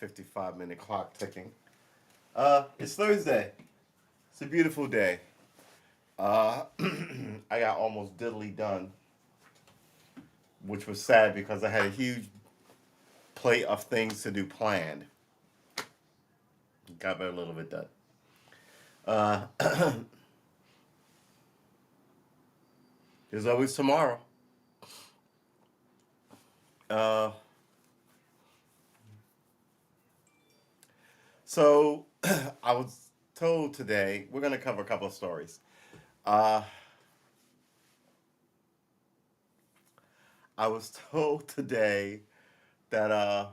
55-minute clock ticking. It's Thursday. It's a beautiful day. Uh, I got almost diddly done, which was sad because I had a huge plate of things to do planned. Got a little bit done. Uh, there's always tomorrow. Uh, so I was told today we're going to cover a couple of stories. Uh, I was told today that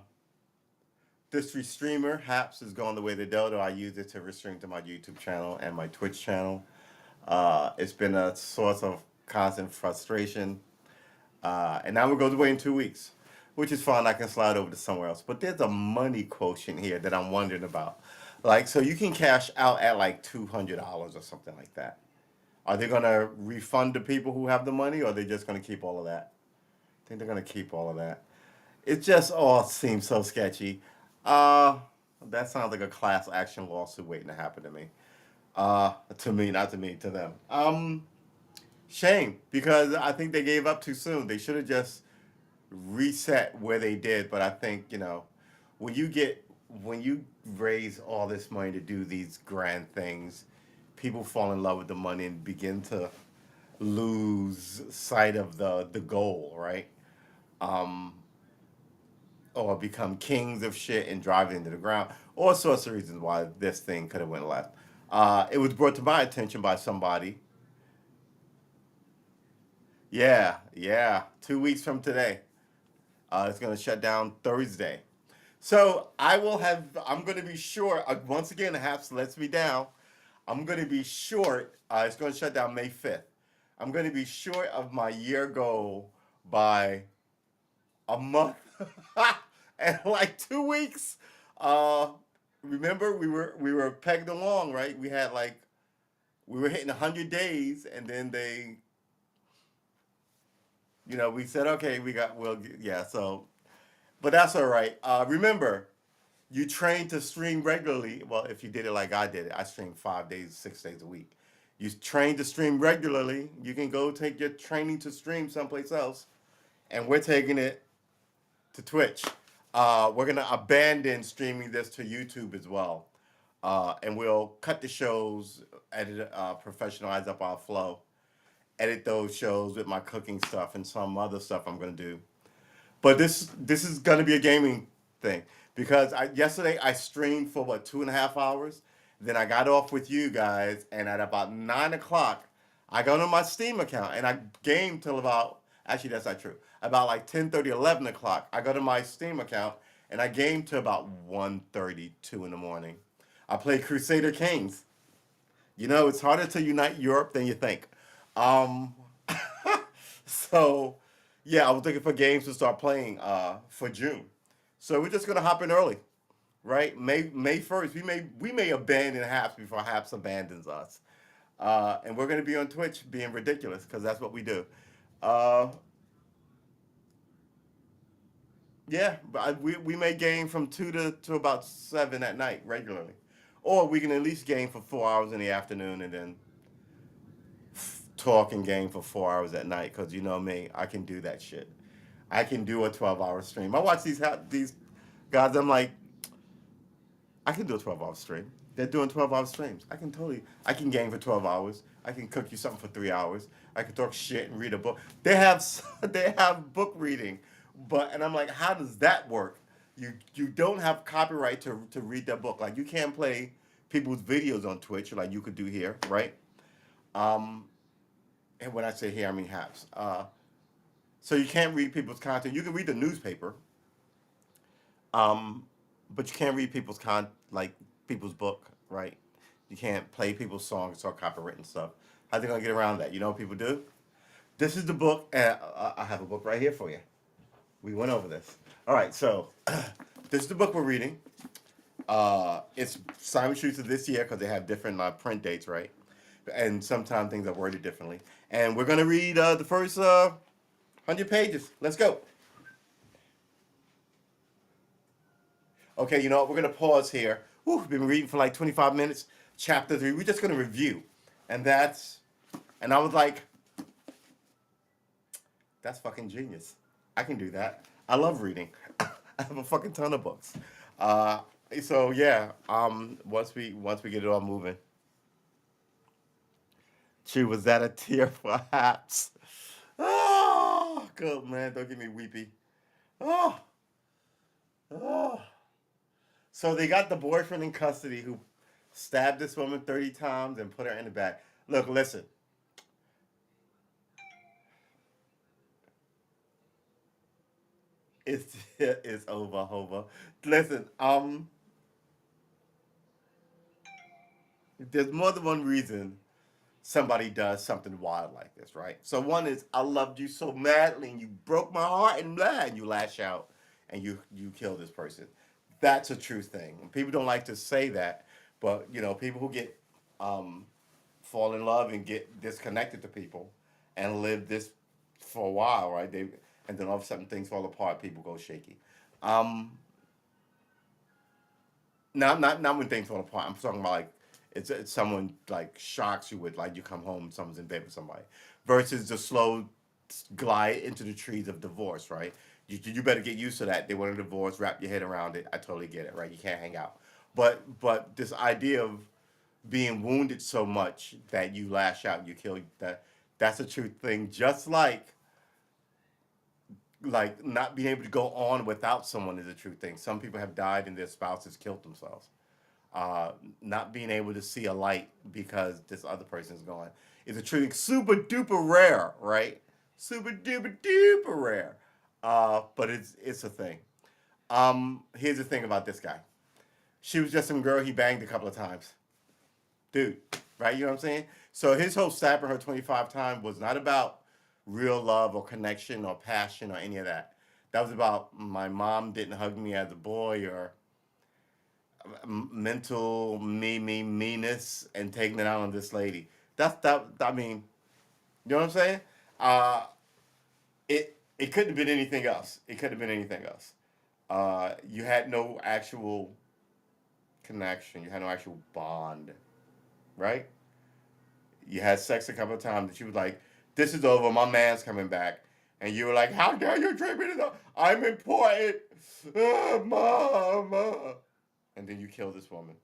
this restreamer, Haps, is going the way to Dodo. I use it to restream to my YouTube channel and my Twitch channel. It's been a source of constant frustration. And now we're going away in 2 weeks, which is fine. I can slide over to somewhere else. But there's a money quotient here that I'm wondering about. Like, so you can cash out at like $200 or something like that. Are they going to refund the people who have the money, or are they just going to keep all of that? I think they're going to keep all of that. It just all seems so sketchy. Uh, that sounds like a class action lawsuit waiting to happen to me. To me, not to me, to them. Shame, because I think they gave up too soon. They should have just reset where they did. But I think, when you get when you raise all this money to do these grand things, people fall in love with the money and begin to lose sight of the goal, right? Um, or become kings of shit and drive it into the ground. All sorts of reasons why this thing could have went left. It was brought to my attention by somebody. Yeah, yeah. 2 weeks from today, it's gonna shut down Thursday. So I'm gonna be short. Once again, the Haps lets me down. I'm gonna be short. It's gonna shut down May 5th. I'm gonna be short of my year goal by a month and like 2 weeks. Uh, remember we were pegged along, right? We were hitting 100 days, and then we said, okay, yeah. So, but that's all right. Remember, you train to stream regularly. Well, if you did it like I did it, I stream 5 days, 6 days a week. You train to stream regularly. You can go take your training to stream someplace else, and we're taking it to Twitch. We're gonna abandon streaming this to YouTube as well, and we'll cut the shows, edit, professionalize up our flow, edit those shows with my cooking stuff and some other stuff I'm gonna do. But this is gonna be a gaming thing because yesterday I streamed for what 2.5 hours. Then I got off with you guys, and at about 9 o'clock, I got on my Steam account and I gamed till about, actually that's not true, about like 10:30, 11 o'clock. I got on my Steam account and I gamed to about 1:32 in the morning. I played Crusader Kings. It's harder to unite Europe than you think. Um, so, yeah, I was looking for games to start playing for June. So we're just gonna hop in early, right? May 1st. We may abandon Haps before Haps abandons us, and we're gonna be on Twitch being ridiculous because that's what we do. Uh, yeah, but we may game from 2 to about 7 at night regularly, or we can at least game for 4 hours in the afternoon and then talk and game for 4 hours at night. Because you know me, I can do that shit. I can do a 12-hour stream. I watch these guys. I'm like, I can do a 12-hour stream. They're doing 12-hour streams. I can game for 12 hours. I can cook you something for 3 hours. I can talk shit and read a book. They have they have book reading, and I'm like, how does that work? You don't have copyright to read that book. Like you can't play people's videos on Twitch like you could do here, right? Um, and when I say here, I mean Haps. So you can't read people's content. You can read the newspaper, um, but you can't read like people's book, right? You can't play people's songs or copyright stuff. How they gonna get around that? You know what people do? This is the book. I have a book right here for you. We went over this. All right, so this is the book we're reading. It's Simon Schuster this year because they have different print dates, right? And sometimes things are worded differently. And we're gonna read the first 100 pages. Let's go. Okay, you know what? We're gonna pause here. Whew, we've been reading for like 25 minutes. Chapter 3. We're just gonna review, and and I was like, that's fucking genius. I can do that. I love reading. I have a fucking ton of books. Uh, so yeah. Once we get it all moving. She was that a tear perhaps? Oh, good man. Don't get me weepy. Oh, oh. So they got the boyfriend in custody who stabbed this woman 30 times and put her in the back. Look, listen. It's over, Hova. Listen, there's more than one reason somebody does something wild like this, right? So one is I loved you so madly and you broke my heart and blah, and you lash out and you kill this person. That's a true thing. People don't like to say that, but you know, people who get um, fall in love and get disconnected to people and live this for a while, right? They and then all of a sudden things fall apart. People go shaky. Um, not when things fall apart. I'm talking about like it's someone like shocks you with like you come home, someone's in bed with somebody, versus the slow glide into the trees of divorce, right? You better get used to that. They want a divorce, wrap your head around it. I totally get it, right? You can't hang out, but this idea of being wounded so much that you lash out, you kill that's a true thing. Just like not being able to go on without someone is a true thing. Some people have died and their spouses killed themselves. uh, Not being able to see a light because this other person is gone is a true super duper rare, right? Super duper duper rare. But it's a thing. Here's the thing about this guy. She was just some girl he banged a couple of times, dude. Right? You know what I'm saying? So his whole stabbing her 25 times was not about real love or connection or passion or any of that. That was about my mom didn't hug me as a boy or mental meanness and taking it out on this lady. That's that. I mean, you know what I'm saying? Uh, it couldn't have been anything else. It could have been anything else. You had no actual connection. You had no actual bond, right? You had sex a couple of times that you was like, "This is over. My man's coming back," and you were like, "How dare you treat me this? I'm important, mama." And then you kill this woman.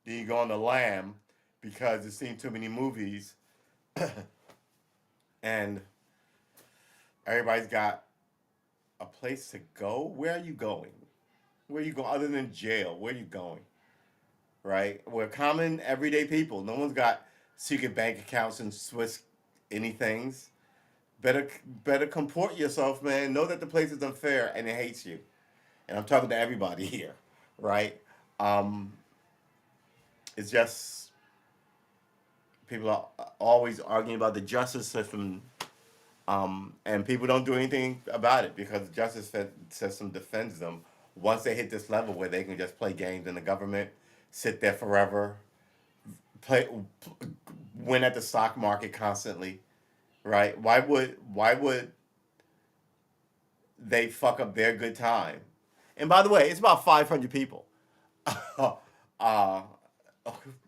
Then you go on the lam because you've seen too many movies and everybody's got a place to go. Where are you going? Where are you going other than jail? Where are you going? Right? We're common everyday people. No one's got secret bank accounts and Swiss anythings. Better comport yourself, man. Know that the place is unfair and it hates you. And I'm talking to everybody here, right? Um, it's just people are always arguing about the justice system, and people don't do anything about it because the justice system defends them once they hit this level where they can just play games in the government, sit there forever, play, win at the stock market constantly, right? Why would they fuck up their good time? And by the way, it's about 500 people. uh,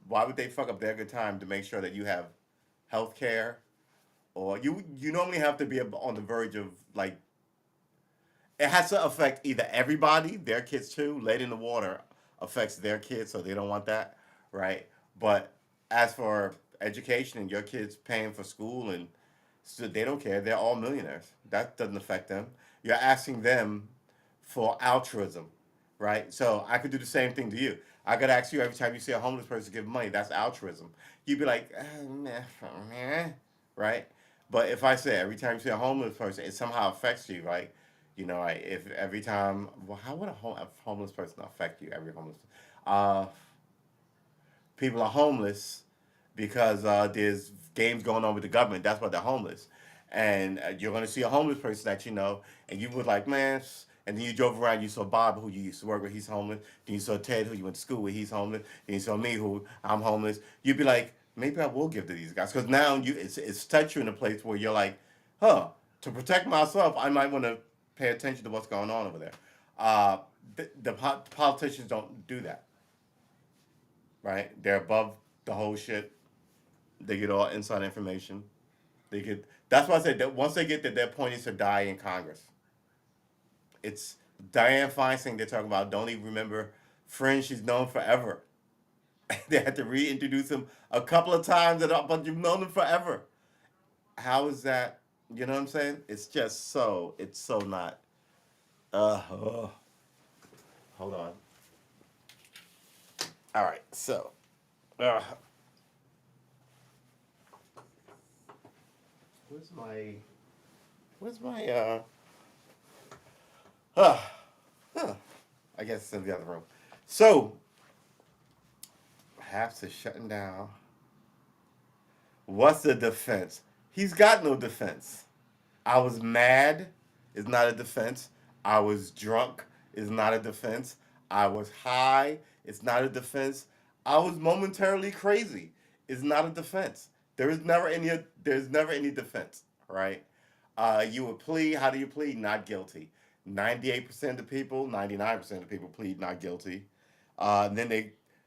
why would they fuck up their good time to make sure that you have health care, or you normally have to be on the verge of like it has to affect either everybody, their kids too. Lead in the water affects their kids, so they don't want that, right? But as for education and your kids paying for school and so they don't care. They're all millionaires. That doesn't affect them. You're asking them for altruism, right? So I could do the same thing to you. I could ask you every time you see a homeless person give money. That's altruism. You'd be like, meh, right? But if I say every time you see a homeless person, it somehow affects you, right? You know, like if every time, well, how would a homeless person affect you? Every homeless, uh, people are homeless because there's games going on with the government. That's why they're homeless. And you're going to see a homeless person that you know, and you would like, man. And then you drove around, you saw Bob, who you used to work with, he's homeless. Then you saw Ted, who you went to school with, he's homeless. Then you saw me, who I'm homeless. You'd be like, maybe I will give to these guys. Because now it's touched you in a place where you're like, huh, to protect myself, I might want to pay attention to what's going on over there. Uh, the politicians don't do that, right? They're above the whole shit. They get all inside information. They get. That's why I said that once they get that, their point is to die in Congress. It's Dianne Feinstein they're talking about. Don't even remember Friends. She's known forever. They had to reintroduce him a couple of times, but you've known him forever. How is that? You know what I'm saying? It's just so. It's so not. Oh. Hold on. All right. So, uh, where's my? Where's my? Uh, huh. I guess it's in the other room. So, have to shutting down. What's the defense? He's got no defense. I was mad is not a defense. I was drunk is not a defense. I was high. It's not a defense. I was momentarily crazy. It's not a defense. There is never any. There's never any defense, right? You would plead. How do you plead? Not guilty. 98% of the people, 99% of the people plead not guilty.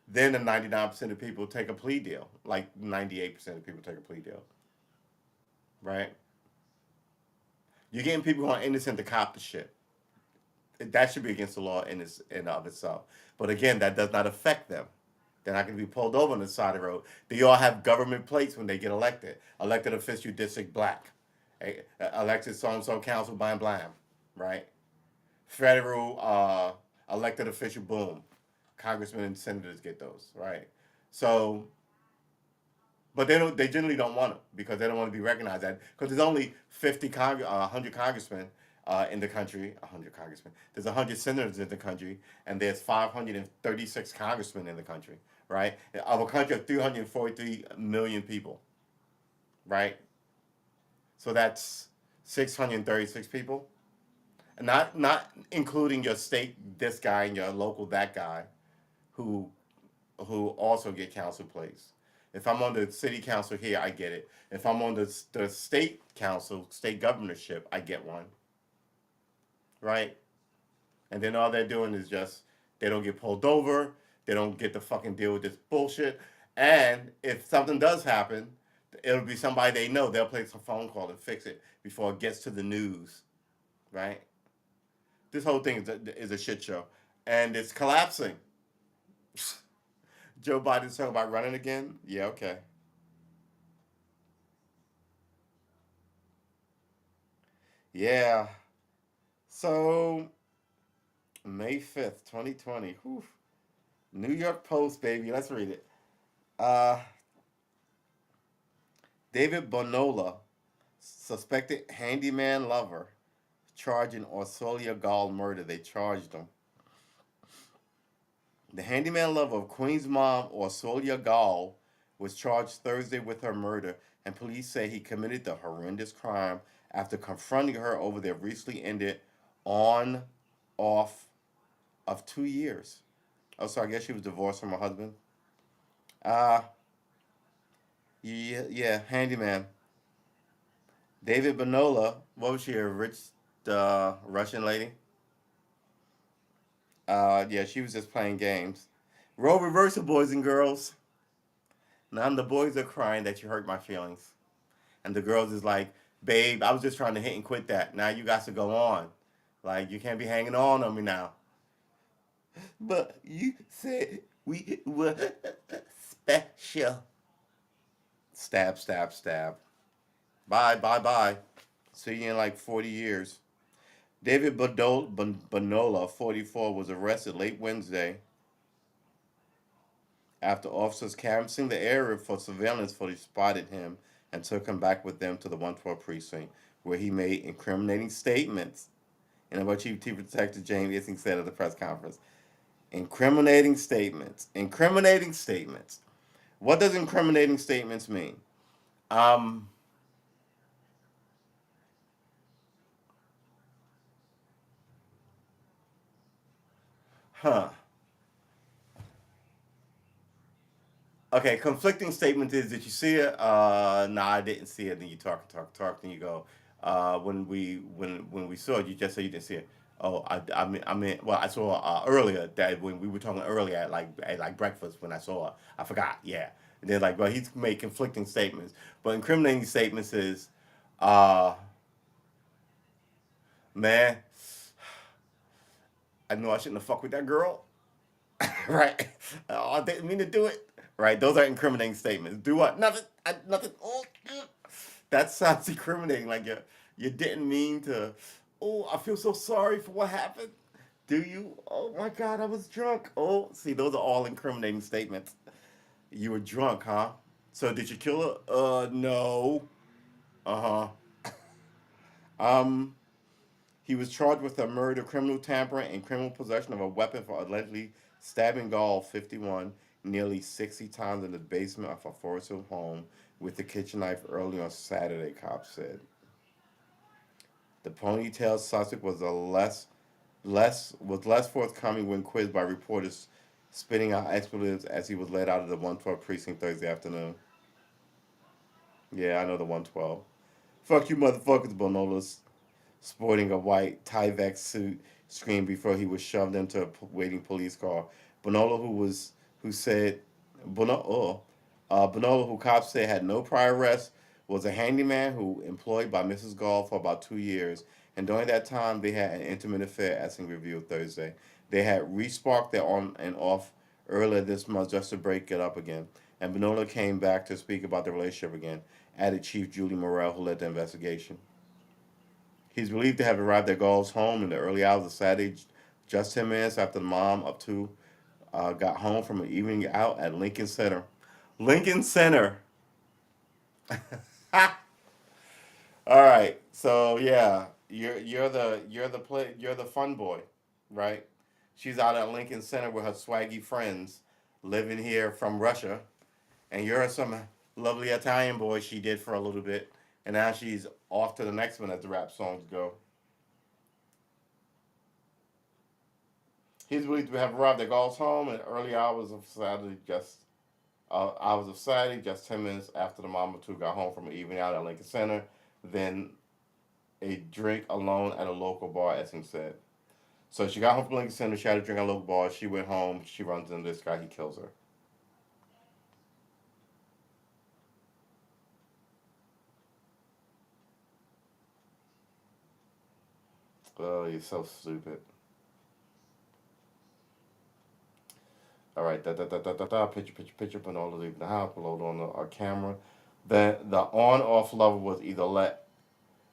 Then the 99% of people take a plea deal. Like 98% of people take a plea deal, right? You're getting people who are innocent to cop the shit. That should be against the law in of itself. But again, that does not affect them. They're not going to be pulled over on the side of the road. They all have government plates when they get elected. Elected official district black. Elected so and so council blam blam. Right? Federal elected official boom. Congressmen and senators get those. Right? So, but they don't. They generally don't want them because they don't want to be recognized. That because there's only 100 congressmen in the country. 100 congressmen. There's 100 senators in the country, and there's 536 congressmen in the country. Right? Of a country of 343 million people. Right? So that's 636 people. Not including your state this guy and your local that guy, who also get council plates. If I'm on the city council here, I get it. If I'm on the state council, state governorship, I get one, right? And then all they're doing is just they don't get pulled over, they don't get to fucking deal with this bullshit. And if something does happen, it'll be somebody they know. They'll place a phone call and fix it before it gets to the news, right? This whole thing is a shit show, and it's collapsing. Joe Biden's talking about running again. Yeah, okay. Yeah. So May 5th, 2020. Whew. New York Post, baby. Let's read it. Uh, David Bonola, suspected handyman lover, charged in Orsolia Gall murder. They charged him. The handyman lover of Queen's mom, Orsolia Gall, was charged Thursday with her murder, and police say he committed the horrendous crime after confronting her over their recently ended on off of 2 years. Oh, so I guess she was divorced from her husband. Uh, yeah, handyman. David Bonola, what was she, a rich Russian lady? Yeah, she was just playing games. Role reversal, boys and girls. Now the boys are crying that you hurt my feelings. And the girls is like, babe, I was just trying to hit and quit that. Now you got to go on. Like, you can't be hanging on me now. But you said we were special. Stab, stab, stab. Bye, bye, bye. See you in like 40 years. David Bonola, 44, was arrested late Wednesday after officers canvassing the area for surveillance footage spotted him and took him back with them to the 112 precinct, where he made incriminating statements. And what Chief Detective James Ising said at the press conference. Incriminating statements. Incriminating statements. What does incriminating statements mean? Um, huh. Okay, conflicting statement is did you see it? No, I didn't see it. Then you talk, talk, talk. Then you go, when we saw it, you just say you didn't see it. Oh, I mean, well, I saw earlier that when we were talking earlier at like breakfast when I saw her, I forgot. Yeah, and they're like, well, he's made conflicting statements, but incriminating statements is, uh, man, I know I shouldn't have fucked with that girl, right? Oh, I didn't mean to do it, right? Those are incriminating statements. Do what? Nothing. Nothing. Oh, that sounds incriminating. Like you didn't mean to. Oh, I feel so sorry for what happened. Do you? Oh my God, I was drunk. Oh, see, those are all incriminating statements. You were drunk, huh? So did you kill her? No. Uh huh. Um, he was charged with a murder, criminal tampering, and criminal possession of a weapon for allegedly stabbing Gall 51 nearly 60 times in the basement of a Forest Hill home with a kitchen knife early on Saturday. Cops said the ponytail suspect was less forthcoming when quizzed by reporters, spitting out expletives as he was led out of the 112 precinct Thursday afternoon. Yeah, I know the 112. Fuck you, motherfuckers, Bonolis, sporting a white Tyvek suit, screamed before he was shoved into a waiting police car. Bonola, who said, Bonola, who cops say had no prior arrests, was a handyman who employed by Mrs. Gall for about 2 years, and during that time they had an intimate affair, Essing revealed Thursday. They had re-sparked their on and off earlier this month just to break it up again, and Bonola came back to speak about the relationship again, added Chief Julie Morrell, who led the investigation. He's believed to have arrived at Gall's home in the early hours of Saturday, just 10 minutes after the mom of two got home from an evening out at Lincoln Center. Lincoln Center. All right. So yeah, you're the fun boy, right? She's out at Lincoln Center with her swaggy friends, living here from Russia, and you're some lovely Italian boy she did for a little bit, and now she's off to the next one as the rap songs go. He's believed to have arrived at Gall's home in the early hours of Saturday, just 10 minutes after the mom of two got home from an evening out at Lincoln Center. Then a drink alone at a local bar, Essing said. So she got home from Lincoln Center. She had a drink at a local bar. She went home. She runs into this guy. He kills her. Oh, he's so stupid. All right, picture, Panola leaving the house, below on our camera. The on-off lover was either let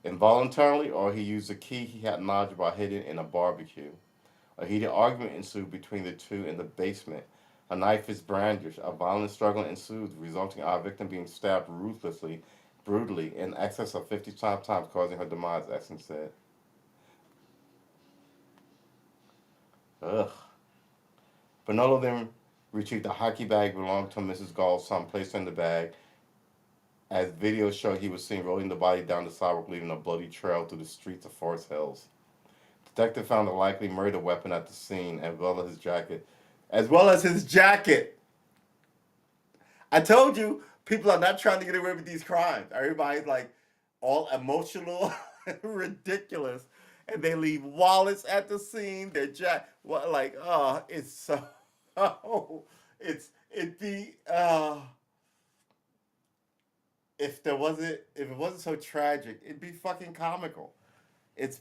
involuntarily or he used a key he had knowledge about hidden in a barbecue. A heated argument ensued between the two in the basement. A knife is brandished. A violent struggle ensued, resulting in our victim being stabbed ruthlessly, brutally, in excess of 55 times, causing her demise, Exton said. Ugh. Bonolo then retrieved a hockey bag belonging to Mrs. Gall's son, placed in the bag. As videos show, he was seen rolling the body down the sidewalk, leaving a bloody trail through the streets of Forest Hills. Detective found a likely murder weapon at the scene, as well as his jacket. As well as his jacket! I told you, people are not trying to get away with these crimes. Everybody's like all emotional, ridiculous, and they leave wallets at the scene. Their what like it's so it'd be if it wasn't so tragic, it'd be fucking comical. It's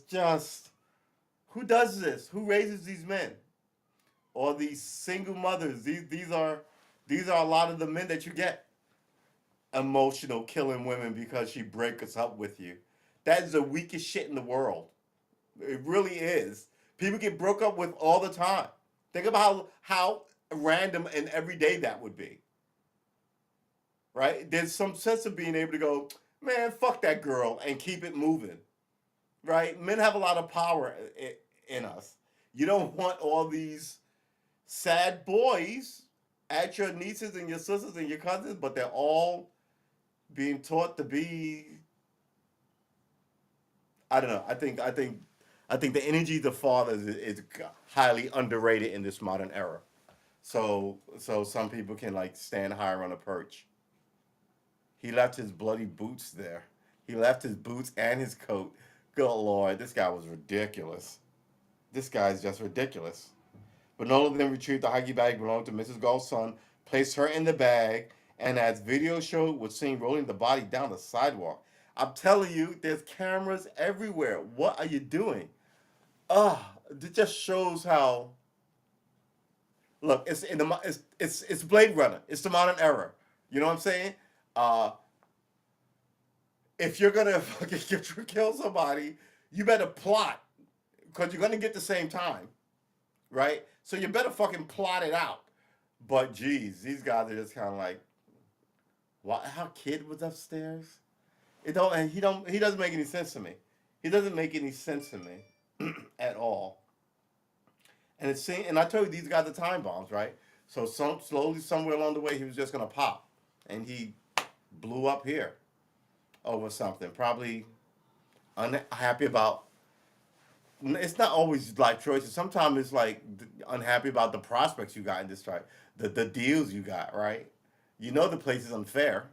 just who does this? Who raises these men? Or these single mothers? These are a lot of the men that you get emotional killing women because she breaks up with you. That is the weakest shit in the world. It really is. People get broke up with all the time. Think about how random and everyday that would be. Right? There's some sense of being able to go, man, fuck that girl and keep it moving. Right? Men have a lot of power in us. You don't want all these sad boys at your nieces and your sisters and your cousins, but they're all being taught to be. I don't know. I think the energy of the fathers is highly underrated in this modern era. So some people can like stand higher on a perch. He left his bloody boots there. He left his boots and his coat. Good lord, this guy was ridiculous. This guy's just ridiculous. Manola then retrieved the hockey bag belonging to Mrs. Gall's son, placed her in the bag, and as video showed, was seen rolling the body down the sidewalk. I'm telling you, there's cameras everywhere. What are you doing? It just shows how. Look, it's in the it's Blade Runner. It's the modern era. You know what I'm saying? Uh, if you're gonna fucking kill somebody, you better plot because you're gonna get the same time, right? So you better fucking plot it out. But geez, these guys are just kind of like, what? How kid was upstairs? It don't. And he don't. He doesn't make any sense to me. He doesn't make any sense to me at all. And it's seen. And I told you these guys are time bombs, right? So slowly, somewhere along the way, he was just gonna pop, and he blew up here over something. Probably unhappy about. It's not always life choices. Sometimes it's like unhappy about the prospects you got in this strike, the deals you got, right? You know the place is unfair.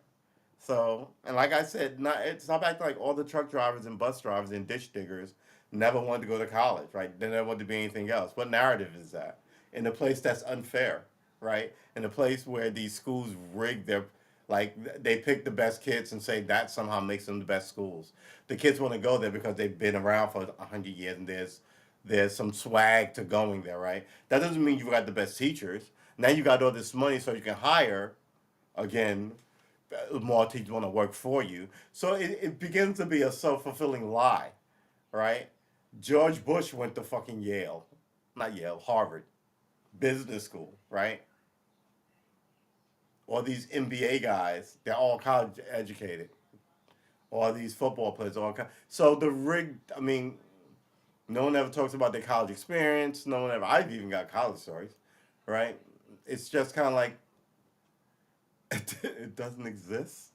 So, and like I said, it's not back to like all the truck drivers and bus drivers and ditch diggers never wanted to go to college, right? They never wanted to be anything else. What narrative is that? In a place that's unfair, right? In a place where these schools rig their, like they pick the best kids and say that somehow makes them the best schools. The kids want to go there because they've been around for 100 years and there's some swag to going there, right? That doesn't mean you've got the best teachers. Now you got all this money so you can hire again more teachers want to work for you. So it begins to be a self-fulfilling lie, right? George Bush went to fucking Yale, not Yale, Harvard Business School, right? All these MBA guys, they're all college educated. All these football players, so the rig. I mean, no one ever talks about their college experience. No one ever. I've even got college stories, right? It's just kind of like it doesn't exist.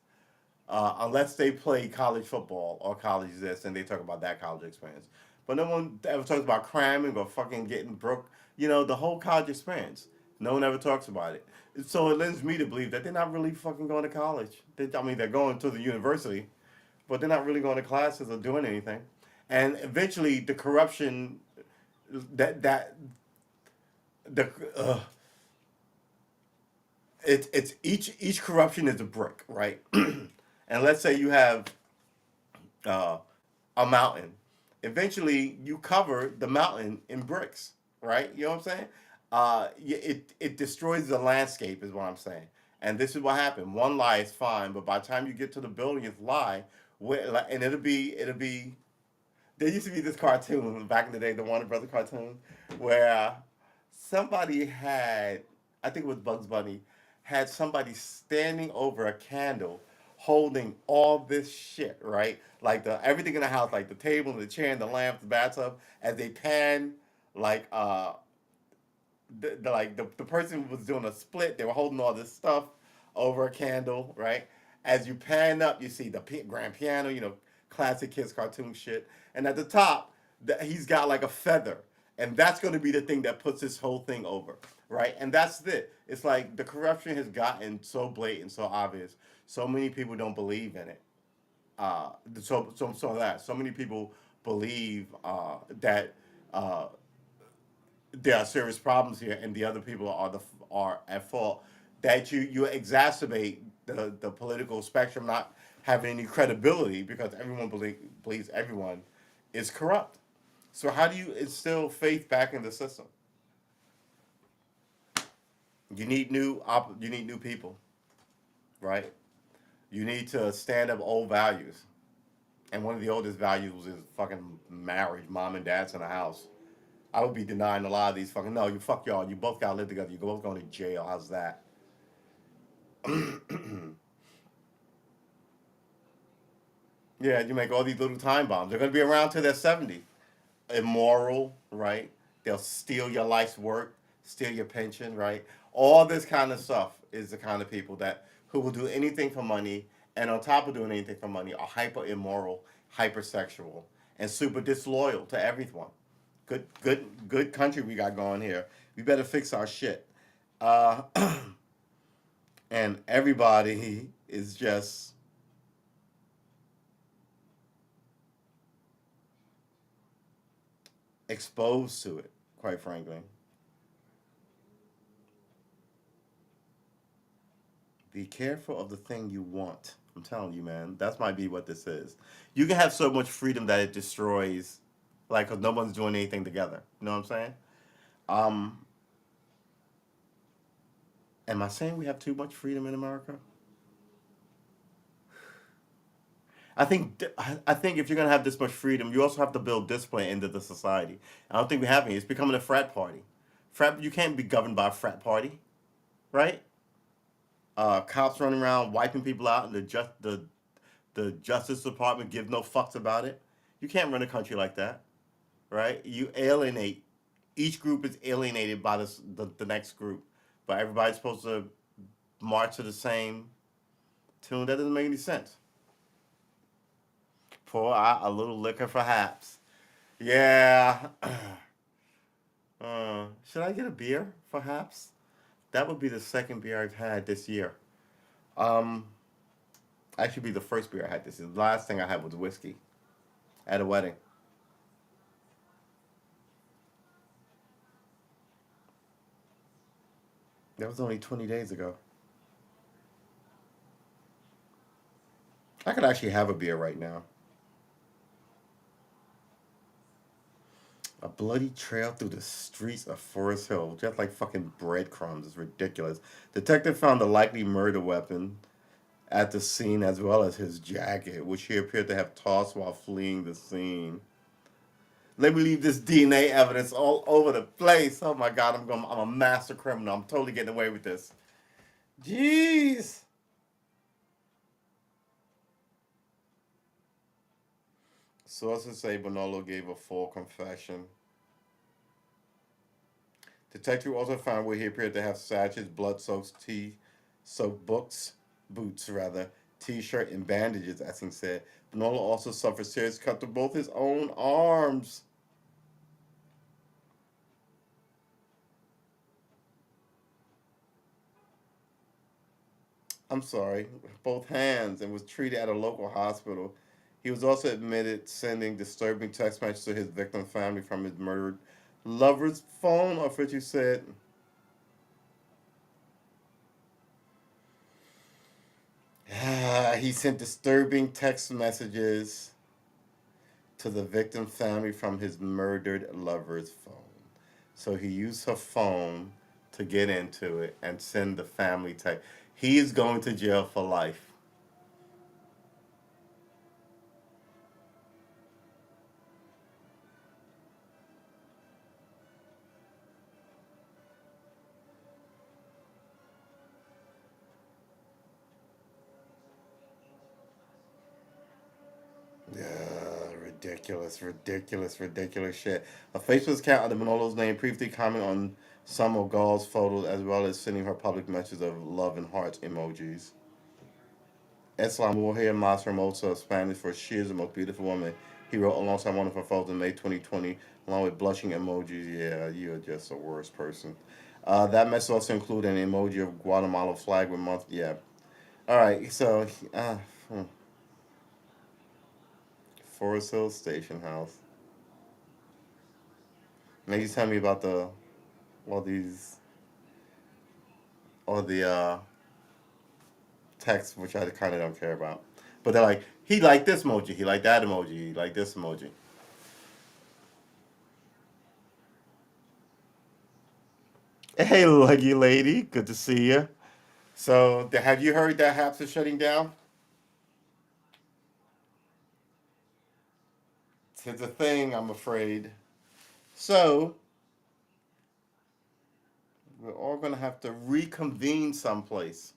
Unless they play college football or college this and they talk about that college experience. But no one ever talks about cramming or fucking getting broke. You know, the whole college experience. No one ever talks about it. So it lends me to believe that they're not really fucking going to college. I mean, they're going to the university, but they're not really going to classes or doing anything. And eventually, the corruption that the it's each corruption is a brick, right? And let's say you have uh, a mountain. Eventually, you cover the mountain in bricks, right? You know what I'm saying? It destroys the landscape, is what I'm saying. And this is what happened. One lie is fine, but by the time you get to the billionth lie, and it'll be. There used to be this cartoon back in the day, the Warner Brother cartoon, where somebody had, I think it was Bugs Bunny, had somebody standing over a candle holding all this shit, right? Like the everything in the house, like the table, the chair, and the lamp, the bathtub, as they pan, like the person was doing a split. They were holding all this stuff over a candle, right? As you pan up, you see the grand piano, classic kids cartoon shit, and at the top, he's got like a feather, and that's going to be the thing that puts this whole thing over, right? And that's it. It's like the corruption has gotten so blatant, so obvious. So many people don't believe in it. So many people believe that uh, there are serious problems here, and the other people are at fault. That you exacerbate the political spectrum not having any credibility because everyone believes everyone is corrupt. So how do you instill faith back in the system? You need new people, right? You need to stand up old values, and one of the oldest values is fucking marriage, mom and dad's in the house. I would be denying a lot of these fucking no. You fuck y'all. You both gotta live together. You both going to jail. How's that? Yeah, you make all these little time bombs. They're gonna be around till they're 70. Immoral, right? They'll steal your life's work, steal your pension, right? All this kind of stuff is the kind of people that who will do anything for money, and on top of doing anything for money, are hyper immoral, hypersexual, and super disloyal to everyone. Good country we got going here. We better fix our shit. Uh, and everybody is just exposed to it, quite frankly. Be careful of the thing you want. I'm telling you, man. That might be what this is. You can have so much freedom that it destroys, like, 'cause no one's doing anything together. You know what I'm saying? Um, am I saying we have too much freedom in America? I think if you're gonna have this much freedom, you also have to build discipline into the society. I don't think we have any. It's becoming a frat party. Frat, you can't be governed by a frat party, right? Cops running around wiping people out, and the Justice Department give no fucks about it. You can't run a country like that, right? You alienate. Each group is alienated by the next group, but everybody's supposed to march to the same tune. That doesn't make any sense. Pour out a little liquor for haps. Yeah. Should I get a beer for haps? That would be the second beer I've had this year. Um, Actually, be the first beer I had this year. The last thing I had was whiskey at a wedding. That was only 20 days ago. I could actually have a beer right now. A bloody trail through the streets of Forest Hill, just like fucking breadcrumbs. It's ridiculous. Detective found the likely murder weapon at the scene as well as his jacket, which he appeared to have tossed while fleeing the scene. Let me leave this DNA evidence all over the place. Oh my god, I'm a master criminal. I'm totally getting away with this. Jeez. Sources say Bonolo gave a full confession. Detective also found where he appeared to have Satch's blood-soaked soaked boots rather, t-shirt and bandages, as he said. Bonolo also suffered serious cuts to both his own arms. I'm sorry, both hands, and was treated at a local hospital. He was also admitted sending disturbing text messages to his victim family from his murdered lover's phone, of which he said he sent disturbing text messages to the victim family from his murdered lover's phone. So he used her phone to get into it and send the family text. He is going to jail for life. Yeah, ridiculous, ridiculous, ridiculous shit. A Facebook account under Manolo's name previously commented on some of Gall's photos as well as sending her public messages of love and heart emojis. Islam Mujer Más Hermosa, Spanish for she is the most beautiful woman. He wrote alongside one of her photos in May 2020, along with blushing emojis. Yeah, you're just the worst person. That message also included an emoji of Guatemala flag with month. Yeah. All right. So, hmm, Forest Hill Station House. Now you tell me about all these all the texts, which I kind of don't care about. But they're like, he liked this emoji, he liked that emoji, he liked this emoji. Hey, lucky lady, good to see you. So, have you heard that Haps is shutting down? It's a thing, I'm afraid. So, we're all gonna have to reconvene someplace.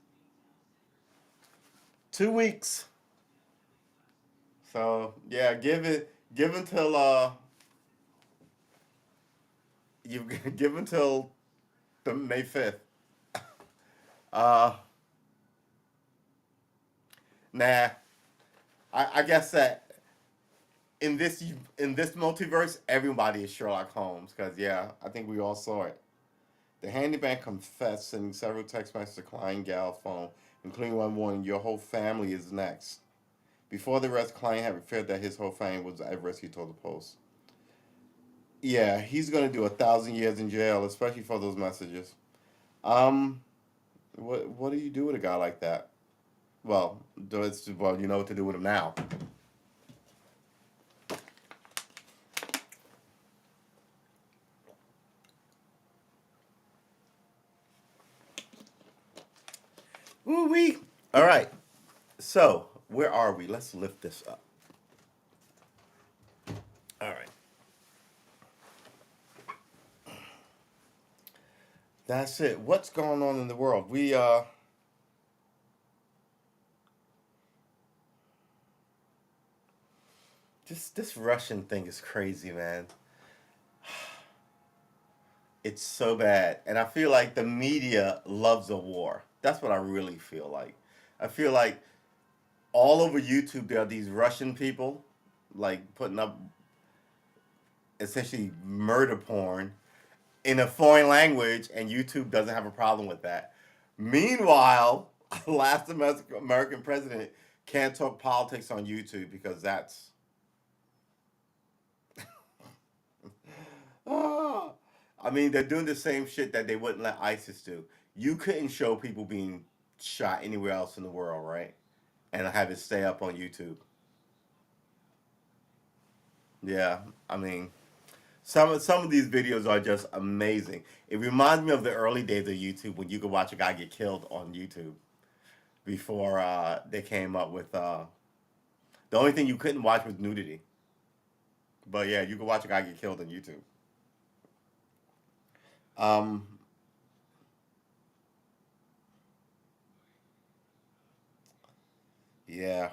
2 weeks. So yeah, give until you give until the May 5th. Uh, nah, I guess that in this in this multiverse, everybody is Sherlock Holmes because yeah, I think we all saw it. The handyman confessed, sending several text messages to Klein Gal's phone, including one warning, "Your whole family is next." Before the arrest, Klein had feared that his whole family was at risk. He told the Post. Yeah, he's gonna do 1,000 years in jail, especially for those messages. Um, what do you do with a guy like that? Well, you know what to do with him now. Woo wee. All right. So where are we? Let's lift this up. All right. That's it. What's going on in the world? This Russian thing is crazy, man. It's so bad. And I feel like the media loves a war. That's what I really feel like. I feel like all over YouTube there are these Russian people like putting up essentially murder porn in a foreign language, and YouTube doesn't have a problem with that. Meanwhile, last American president can't talk politics on YouTube because that's ah. I mean, they're doing the same shit that they wouldn't let ISIS do. You couldn't show people being shot anywhere else in the world, right? And have it stay up on YouTube. Yeah, I mean, some of these videos are just amazing. It reminds me of the early days of YouTube when you could watch a guy get killed on YouTube before they came up with the only thing you couldn't watch was nudity. But yeah, you could watch a guy get killed on YouTube. Um, yeah,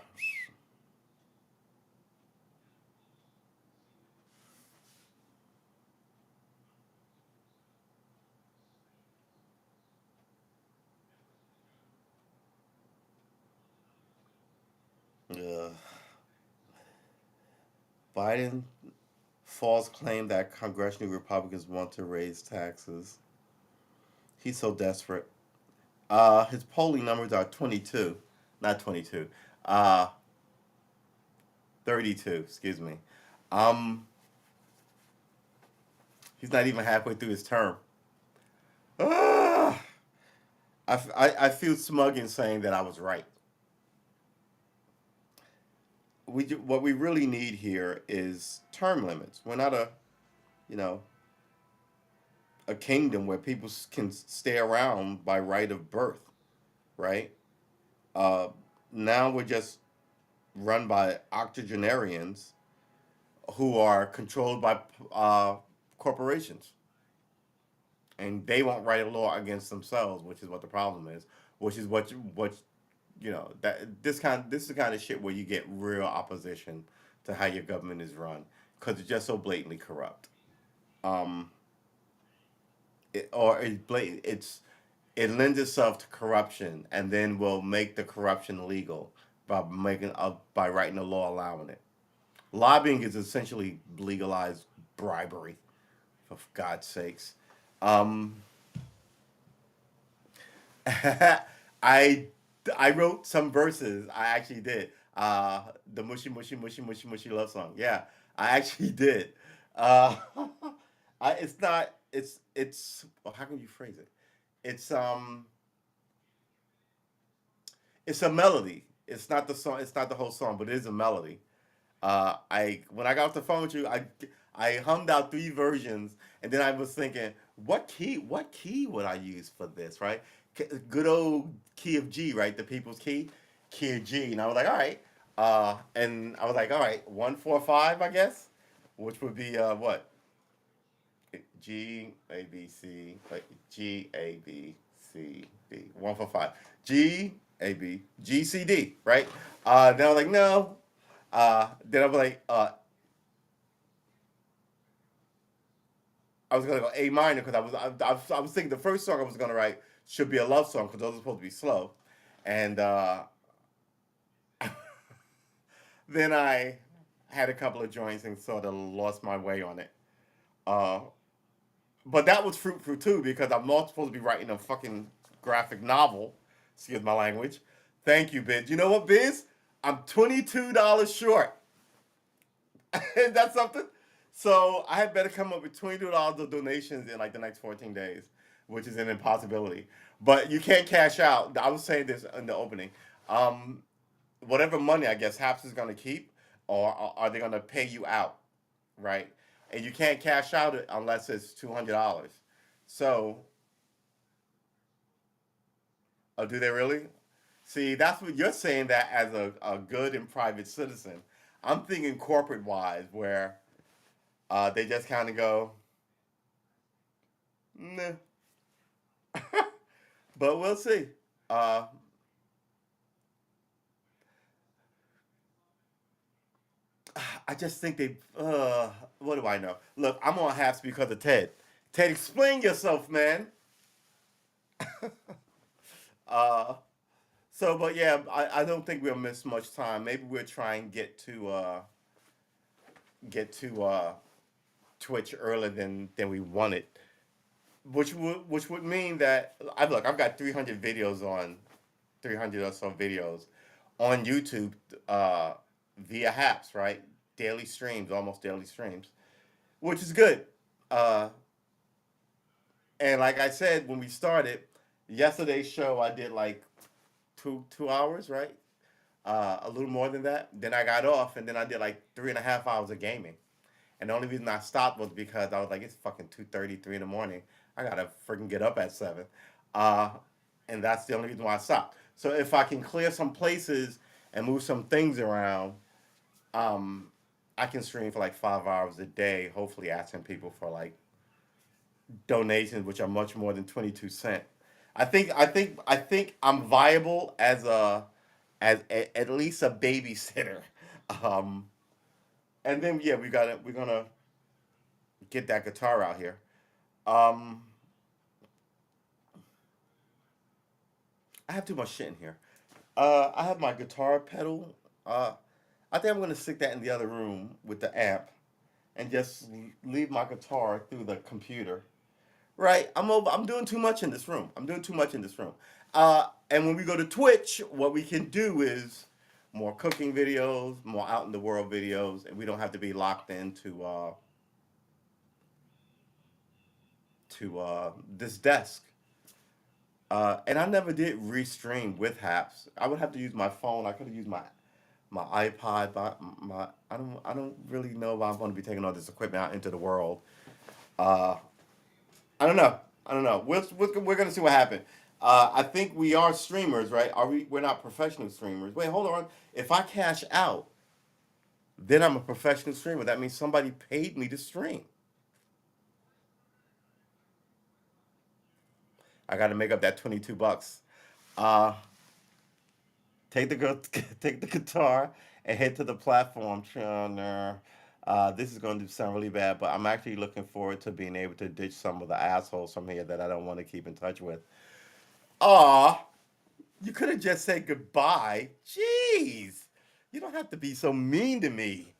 yeah. Biden false claim that congressional Republicans want to raise taxes. He's so desperate. His polling numbers are 22, not 22, uh, 32. Excuse me. Um, he's not even halfway through his term. Ah, I feel smug in saying that I was right. What we really need here is term limits. We're not you know a kingdom where people can stay around by right of birth, right? Uh, Now we're just run by octogenarians who are controlled by uh, corporations, and they won't write a law against themselves, which is what the problem is. Which is what that this is the kind of shit where you get real opposition to how your government is run because it's just so blatantly corrupt. Um, or it's blatant. It lends itself to corruption, and then will make the corruption legal by writing a law allowing it. Lobbying is essentially legalized bribery, for God's sakes. Um, I I wrote some verses. I actually did. The mushy mushy mushy mushy mushy love song. Yeah, I actually did. Uh, it's not. It's. Well, how can you phrase it? It's um. It's a melody. It's not the song. It's not the whole song, but it is a melody. I when I got off the phone with you, I hummed out three versions, and then I was thinking, what key would I use for this, right? Good old key of G, right? The people's key of G, and I was like, all right, and I was like, all right, 1 4 5, I guess, which would be what G A B C, like G A B C D, 1 4 5, G A B G C D, right? Then I was like, no. Then I was like, I was gonna go A minor because I was thinking the first song I was gonna write should be a love song because those are supposed to be slow, and then I had a couple of joints and sort of lost my way on it. Uh, but that was fruitful too because I'm not supposed to be writing a fucking graphic novel. Excuse my language. Thank you, Biz. You know what, Biz? I'm $22 short. Isn't that something? So I had better come up with $22 of donations in like the next 14 days, which is an impossibility. But you can't cash out. I was saying this in the opening. Um, Whatever money I guess Haps is going to keep, or are they going to pay you out, right? And you can't cash out it unless it's $200. So, do they really? See, that's what you're saying that as a good and private citizen. I'm thinking corporate wise, where they just kind of go, nah. But we'll see. Uh, I just think they. What do I know? Look, I'm on Haps because of Ted. Ted, explain yourself, man. uh, but yeah, I don't think we'll miss much time. Maybe we'll try and get to Twitch earlier than we wanted, which would mean that I've got 300 videos on 300 or so videos on YouTube via Haps, right? Daily streams, almost daily streams, which is good. Uh, and like I said when we started yesterday's show, I did like two hours, right? A little more than that. Then I got off, and then I did like 3.5 hours of gaming. And the only reason I stopped was because I was like, it's fucking 2:30, 3 in the morning. I gotta freaking get up at 7. Uh, and that's the only reason why I stopped. So if I can clear some places and move some things around, um, I can stream for like 5 hours a day, hopefully asking people for like donations, which are much more than 22 cents. I think I'm viable as at least a babysitter. Um, and then yeah, we're gonna get that guitar out here. Um, I have too much shit in here. I have my guitar pedal. Uh, I think I'm gonna stick that in the other room with the amp and just leave my guitar through the computer. Right? I'm doing too much in this room. I'm doing too much in this room. And when we go to Twitch, what we can do is more cooking videos, more out in the world videos, and we don't have to be locked into this desk. And I never did restream with Haps. I would have to use my phone. I could have used my iPod, but I don't really know if I'm going to be taking all this equipment out into the world. Uh, I don't know. I don't know. We're going to see what happens. I think we are streamers, right? Are we? We're not professional streamers. Wait, hold on. If I cash out, then I'm a professional streamer. That means somebody paid me to stream. I got to make up that $22. Uh, take the guitar and head to the platform. This is going to sound really bad, but I'm actually looking forward to being able to ditch some of the assholes from here that I don't want to keep in touch with. Aw, you could have just said goodbye. Jeez, you don't have to be so mean to me.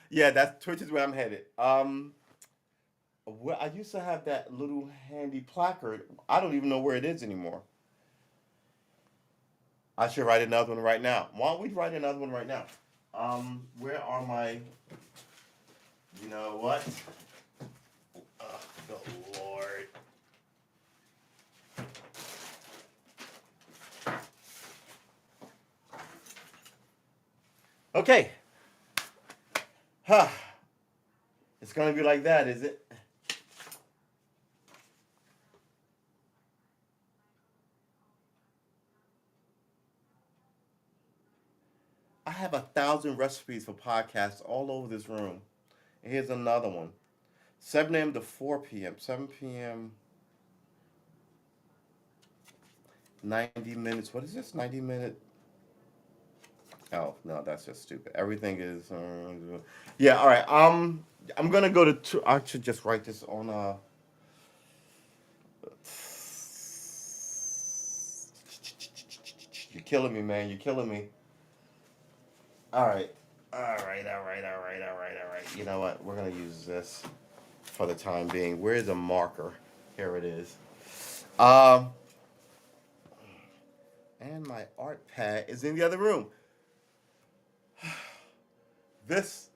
Yeah, that's Twitch is where I'm headed. Well, I used to have that little handy placard. I don't even know where it is anymore. I should write another one right now. Why don't we write another one right now? Where are my? You know what? Oh, good lord. Okay. Huh. It's gonna be like that, is it? I have 1,000 recipes for podcasts all over this room. And here's another one. 7 a.m. to 4 p.m. 7 p.m. 90 minutes. What is this? 90-minute. Oh no, that's just stupid. Everything is. Yeah. All right. I'm gonna go to. I should just write this on. You're killing me, man. You're killing me. All right. All right. All right. All right. All right. All right. You know what? We're gonna use this for the time being. Where's a marker? Here it is. Um, and my art pad is in the other room. This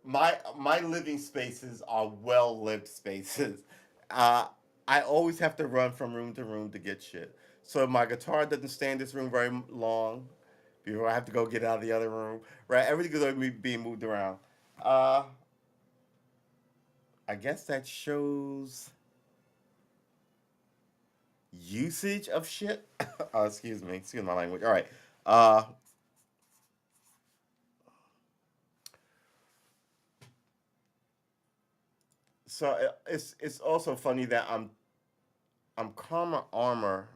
my living spaces are well lived spaces. Uh, I always have to run from room to room to get shit. So my guitar doesn't stay in this room very long before I have to go get out of the other room. Right, everything is always being moved around. Uh, I guess that shows usage of shit. Excuse my language. All right. Uh, so it's also funny that I'm Karma Armor.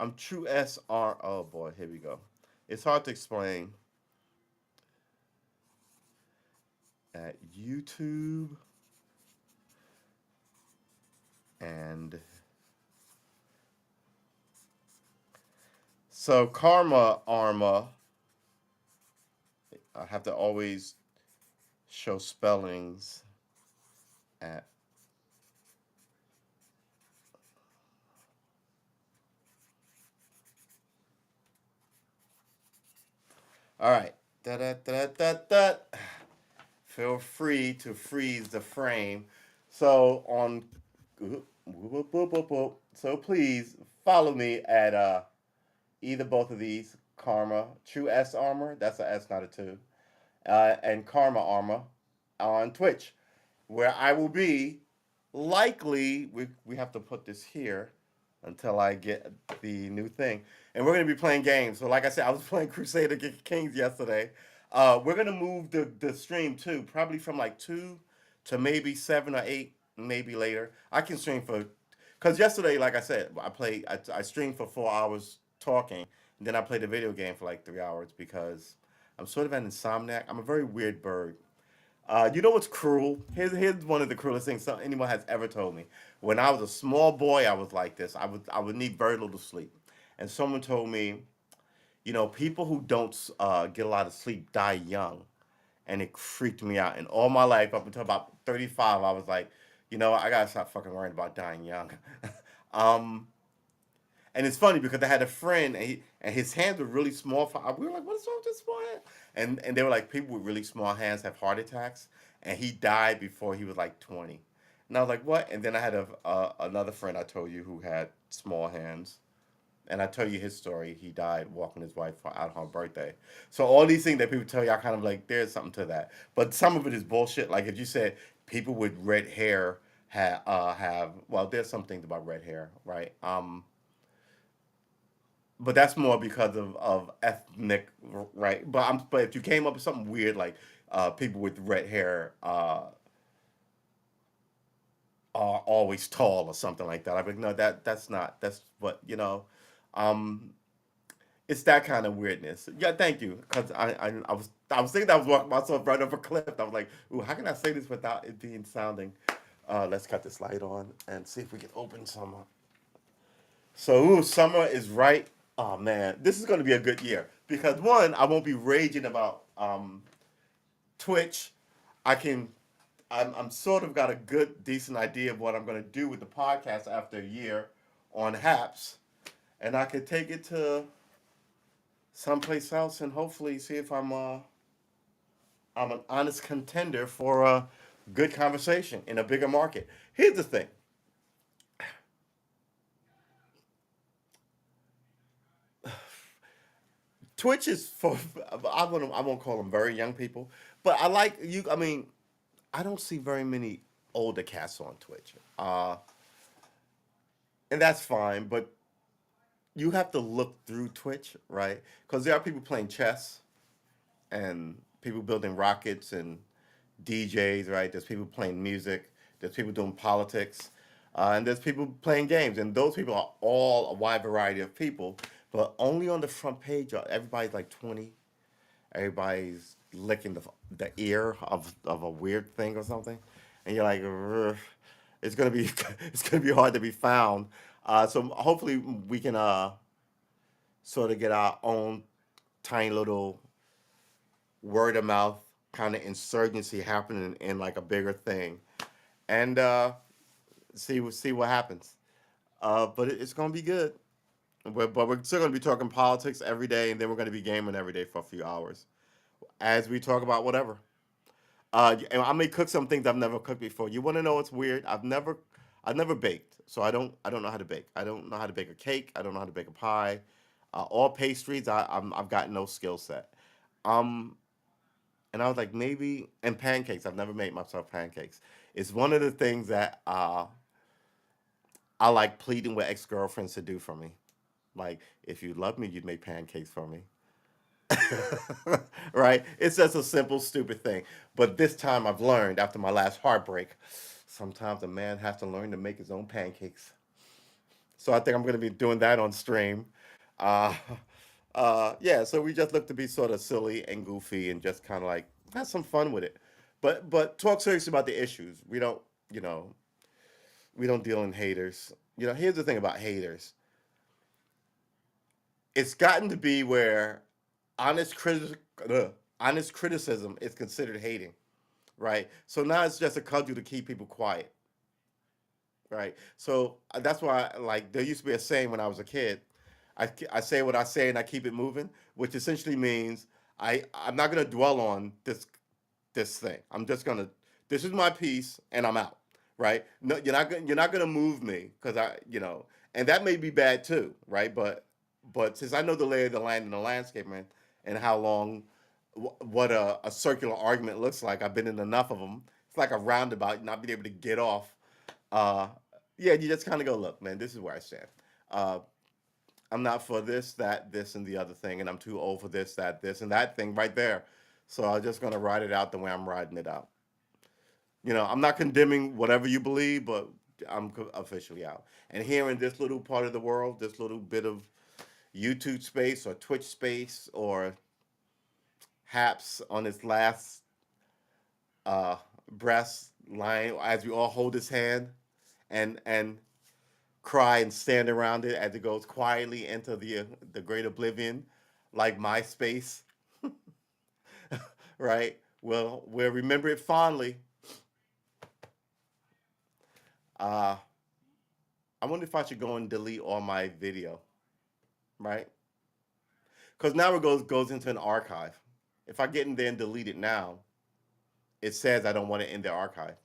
I'm True SR. Oh boy, here we go. It's hard to explain at YouTube and so Karma Armor. I have to always show spellings at. All right. Da da da da da. Feel free to freeze the frame. So on, so please follow me at either both of these Karma True S Armor. That's a S, not a two. And Karma Armor on Twitch, where I will be likely. We have to put this here until I get the new thing, and we're gonna be playing games. So like I said, I was playing Crusader Kings yesterday. We're gonna move the stream too, probably from like 2 to maybe 7 or 8, maybe later. I can stream for, cause yesterday, like I said, I streamed for 4 hours talking, and then I played a video game for like 3 hours because I'm sort of an insomniac. I'm a very weird bird. You know what's cruel? Here's one of the cruelest things anyone has ever told me. When I was a small boy, I was like this. I would need very little sleep, and someone told me, people who don't get a lot of sleep die young, and it freaked me out. And all my life, up until about 35, I was like, I gotta stop fucking worrying about dying young. um, and it's funny because I had a friend and his hands were really small. We were like, "What is wrong with this small hand?" And they were like, "People with really small hands have heart attacks." And he died before he was like 20. And I was like, "What?" And then I had another friend I told you who had small hands, and I tell you his story. He died walking his wife out on her birthday. So all these things that people tell you, I kind of like, there's something to that. But some of it is bullshit. Like if you said people with red hair have well, there's some things about red hair, right? But that's more because of ethnic, right? But if you came up with something weird like people with red hair are always tall or something like that, I'd be like, no, that's not. That's what um, it's that kind of weirdness. Yeah, thank you, because I was thinking I was walking myself right off a cliff. I was like, ooh, how can I say this without it being sounding? Let's cut this light on and see if we can open some. So, ooh, summer is right. Oh man, this is going to be a good year because one, I won't be raging about Twitch. I can, I'm sort of got a good, decent idea of what I'm going to do with the podcast after a year on Haps, and I could take it to someplace else and hopefully see if I'm an honest contender for a good conversation in a bigger market. Here's the thing: Twitch is for I won't call them very young people, but I like you. I mean, I don't see very many older cats on Twitch, and that's fine. But you have to look through Twitch, right? Because there are people playing chess and people building rockets and DJs, right? There's people playing music. There's people doing politics, and there's people playing games. And those people are all a wide variety of people. But only on the front page, everybody's like 20. Everybody's licking the ear of a weird thing or something, and you're like, "Ugh." It's gonna be it's gonna be hard to be found. So hopefully we can sort of get our own tiny little word of mouth kind of insurgency happening in like a bigger thing, and see what happens. But it's gonna be good. but we're still going to be talking politics every day, and then we're going to be gaming every day for a few hours as we talk about whatever. And I may cook some things I've never cooked before. You want to know what's weird? I've never baked, so I don't know how to bake. I don't know how to bake a cake. I don't know how to bake a pie. All pastries, I've got no skill set. Um, and I was like, maybe, and pancakes. I've never made myself pancakes. It's one of the things that I like pleading with ex girlfriends to do for me. Like, if you love me, you'd make pancakes for me. Right? It's just a simple, stupid thing. But this time I've learned after my last heartbreak, sometimes a man has to learn to make his own pancakes. So I think I'm going to be doing that on stream. Uh, yeah, so we just look to be sort of silly and goofy and just kind of like have some fun with it. But talk seriously about the issues. You know, we don't deal in haters. Here's the thing about haters. It's gotten to be where honest criti- honest criticism is considered hating, right? So now it's just a cudgel to keep people quiet, right? So that's why, like, there used to be a saying when I was a kid. I say what I say and I keep it moving, which essentially means I'm not gonna dwell on this thing. I'm just gonna this is my piece and I'm out, right? No, you're not gonna move me because and that may be bad too, right? But since I know the lay of the land and the landscape, man, and how long what a circular argument looks like, I've been in enough of them. It's like a roundabout, not being able to get off. Uh, yeah, you just kind of go, look, man, this is where I stand. Uh, I'm not for this, that, this, and the other thing, and I'm too old for this, that, this, and that thing right there. So I'm just gonna ride it out the way I'm riding it out. I'm not condemning whatever you believe, but I'm officially out. And here in this little part of the world, this little bit of YouTube space or Twitch space or Haps on its last uh, breath line as we all hold his hand and cry and stand around it as it goes quietly into the great oblivion, like MySpace, right? Well, we'll remember it fondly. Uh, I wonder if I should go and delete all my video, right? Because now it goes into an archive. If I get in there and delete it now, it says I don't want it in the archive.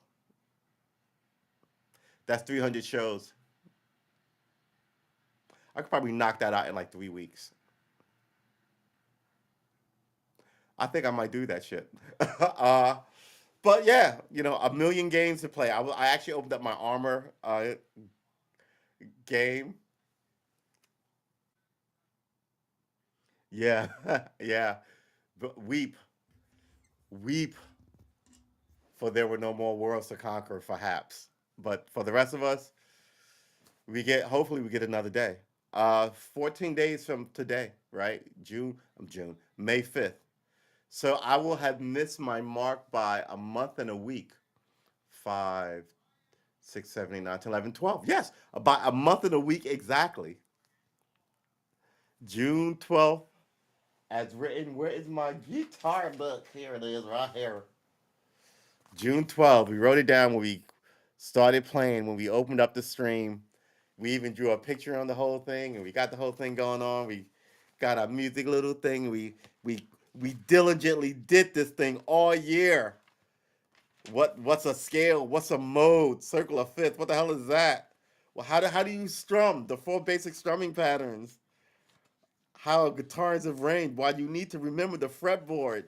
That's 300 shows. I could probably knock that out in like 3 weeks. I think I might do that shit. uh, but yeah, a million games to play. I actually opened up my Armor game. Yeah, yeah. But weep, for there were no more worlds to conquer, perhaps. But for the rest of us, hopefully we get another day. 14 days from today, right? May 5th. So I will have missed my mark by a month and a week. Five, 6, 7, 8, 9, 10, 11, 12. Yes, about a month and a week exactly. June 12th, as written. Where is my guitar book? Here it is, right here. June 12th. We wrote it down when we started playing, when we opened up the stream. We even drew a picture on the whole thing, and we got the whole thing going on. We got our music little thing. We diligently did this thing all year. What's a scale? What's a mode? Circle of fifth. What the hell is that? Well, how do you strum? The four basic strumming patterns. How guitars have range. Why you need to remember the fretboard,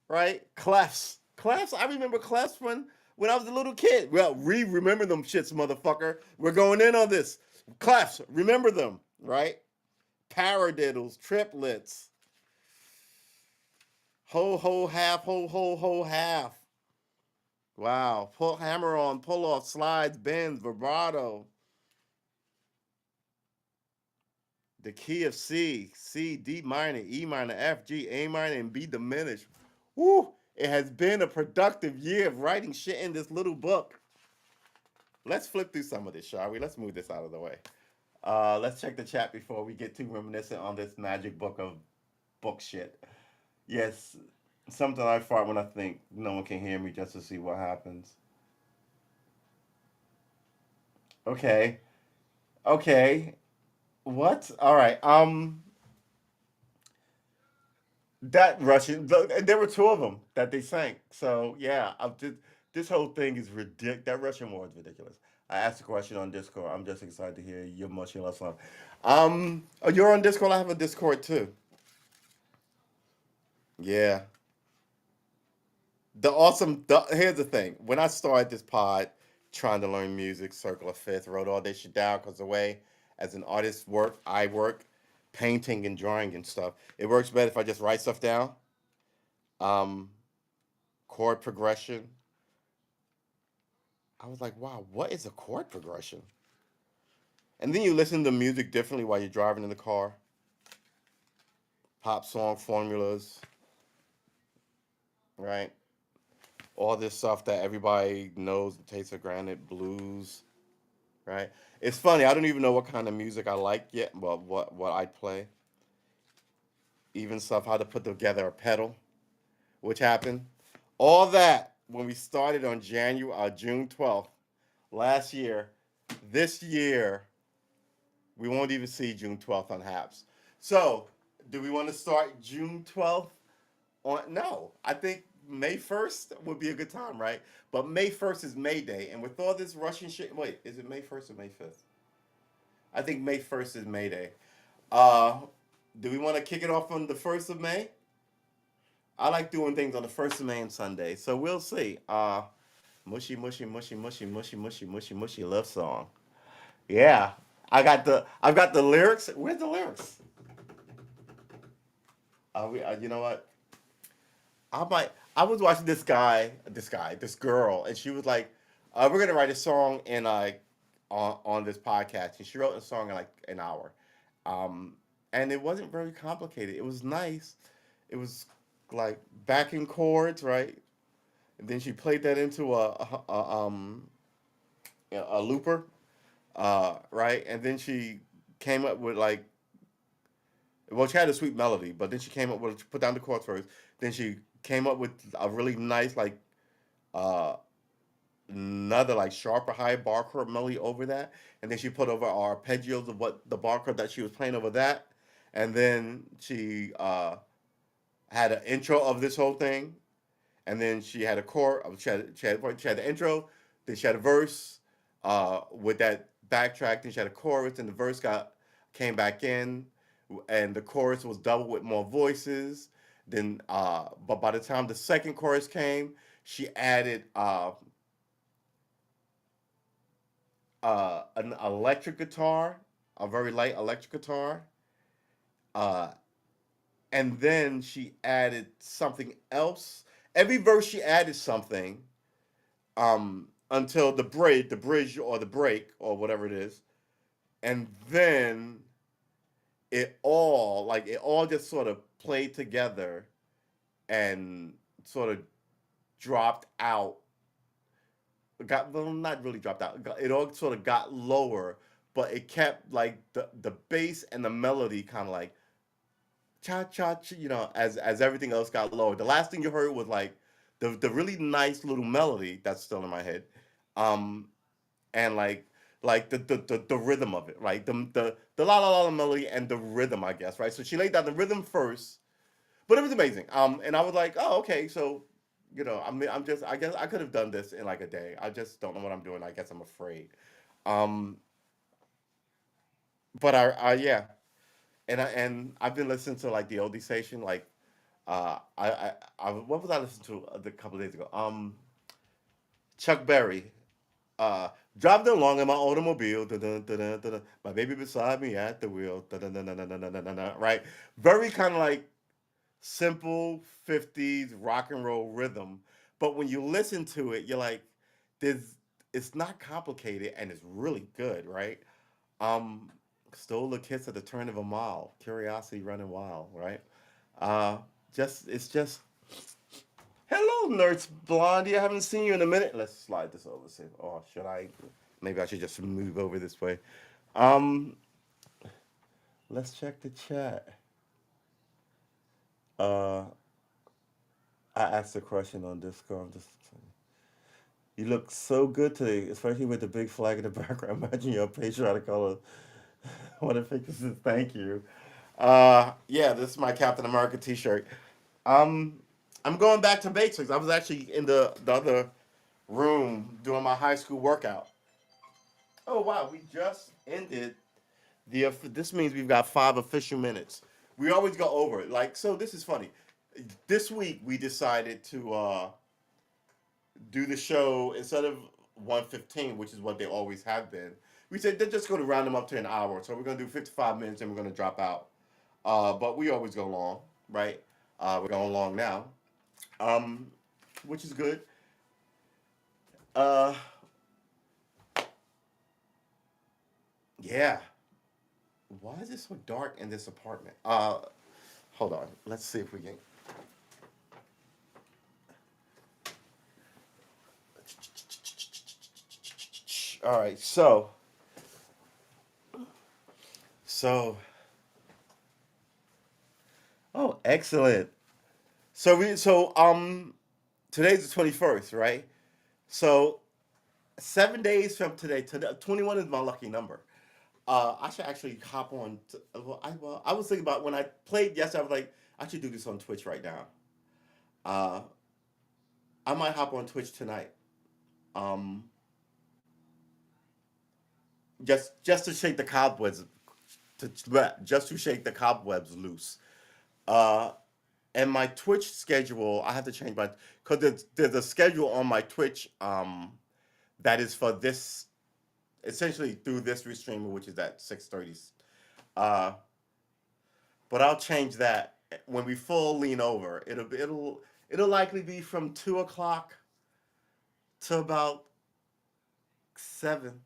right? Clefs. I remember clefs when I was a little kid. Well, remember them shits, motherfucker. We're going in on this. Clefs, remember them, right? Paradiddles, triplets, ho ho half, ho ho ho half. Wow. Pull hammer on, pull off, slides, bends, vibrato. The key of C, D minor, E minor, F, G, A minor, and B diminished. Woo! It has been a productive year of writing shit in this little book. Let's flip through some of this, shall we? Let's move this out of the way. Let's check the chat before we get too reminiscent on this magic book of book shit. Yes, something I fart when I think no one can hear me just to see what happens. Okay, okay. What? All right. That Russian. There were two of them that they sang. So yeah, this whole thing is ridiculous. That Russian war is ridiculous. I asked a question on Discord. I'm just excited to hear your mushy last song. Oh, you're on Discord. I have a Discord too. Yeah. Here's the thing. When I started this pod, trying to learn music, Circle of Fifth, wrote all this shit down because the way as an artist I work, painting and drawing and stuff. It works better if I just write stuff down. Um, chord progression. I was like, wow, what is a chord progression? And then you listen to music differently while you're driving in the car. Pop song formulas, right? All this stuff that everybody knows and takes for granted, blues, right? It's funny. I don't even know what kind of music I like yet. Well, what I play, even stuff how to put together a pedal, which happened. All that when we started on June 12th last year. This year we won't even see June 12th on Haps. So, do we want to start June 12th on? No, I think May 1st would be a good time, right? But May 1st is May Day, and with all this Russian shit, wait, is it May 1st or May 5th? I think May 1st is May Day. Uh, do we want to kick it off on the 1st of May? I like doing things on the 1st of May and Sunday, so we'll see. Mushy, mushy, mushy, mushy, mushy, mushy, mushy, mushy love song. Yeah, I've got the lyrics. Where's the lyrics? You know what? I was watching this girl, and she was like, "We're gonna write a song in on this podcast." And she wrote a song in like an hour, um, and it wasn't very complicated. It was nice. It was like backing chords, right? And then she played that into a looper, right? And then she came up with like, well, she had a sweet melody, but then she came up with put down the chords first. Then she came up with a really nice like uh another like sharper high bar chord melody over that, and then she put over arpeggios of what the bar chord that she was playing over that, and then she had an intro of this whole thing, and then she had a chord. She had the intro, then she had a verse with that backtrack. Then she had a chorus, and the verse got came back in, and the chorus was double with more voices. Then, but by the time the second chorus came, she added an electric guitar, a very light electric guitar, uh, and then she added something else. Every verse she added something until the bridge or the break or whatever it is, and then it all just sort of played together and sort of dropped out. Got well, not really dropped out. It all sort of got lower, but it kept like the bass and the melody kind of like cha cha, as everything else got lower. The last thing you heard was like the really nice little melody that's still in my head, um, and like the rhythm of it, right? The la la la melody and the rhythm, I guess, right? So she laid down the rhythm first, but it was amazing. And I was like, oh, okay, so I mean, I guess I could have done this in like a day. I just don't know what I'm doing. I guess I'm afraid. Um, but yeah, and I've been listening to like the oldie station, like what was I listening to a couple of days ago? Chuck Berry. Uh, Driving along in my automobile, my baby beside me at the wheel, right? Very kind of like simple 50s rock and roll rhythm. But when you listen to it, you're like, there's it's not complicated and it's really good, right? Um, Stole a kiss at the turn of a mile, curiosity running wild, right? Uh, it's just hello, Nerds Blondie. I haven't seen you in a minute. Let's slide this over. See, oh, should I? Maybe I should just move over this way. Um, let's check the chat. Uh, I asked a question on Discord. You look so good today, especially with the big flag in the background. Imagine your patriotic color. What if it says thank you? Yeah, this is my Captain America T-shirt. Um, I'm going back to basics. I was actually in the other room doing my high school workout. Oh wow, we just ended the. This means we've got 5 official minutes. We always go over it. Like so, this is funny. This week we decided to do the show instead of 1:15, which is what they always have been. We said they're just going to round them up to an hour, so we're going to do 55 minutes and we're going to drop out. But we always go long, right? We're going long now, um, which is good. Uh, yeah. Why is it so dark in this apartment? Hold on. Let's see if we can. All right. So. Oh, excellent. Today's the 21st, right? So 7 days from today, 21 is my lucky number. I should actually hop on. I was thinking about when I played yesterday. I was like, I should do this on Twitch right now. Uh, I might hop on Twitch tonight. Um, just to shake the cobwebs, just to shake the cobwebs loose. Uh, and my Twitch schedule, I have to change my because there's a schedule on my Twitch that is for this essentially through this restreamer, which is at 6:30. Uh, but I'll change that when we full lean over. It'll likely be from 2 o'clock to about 7,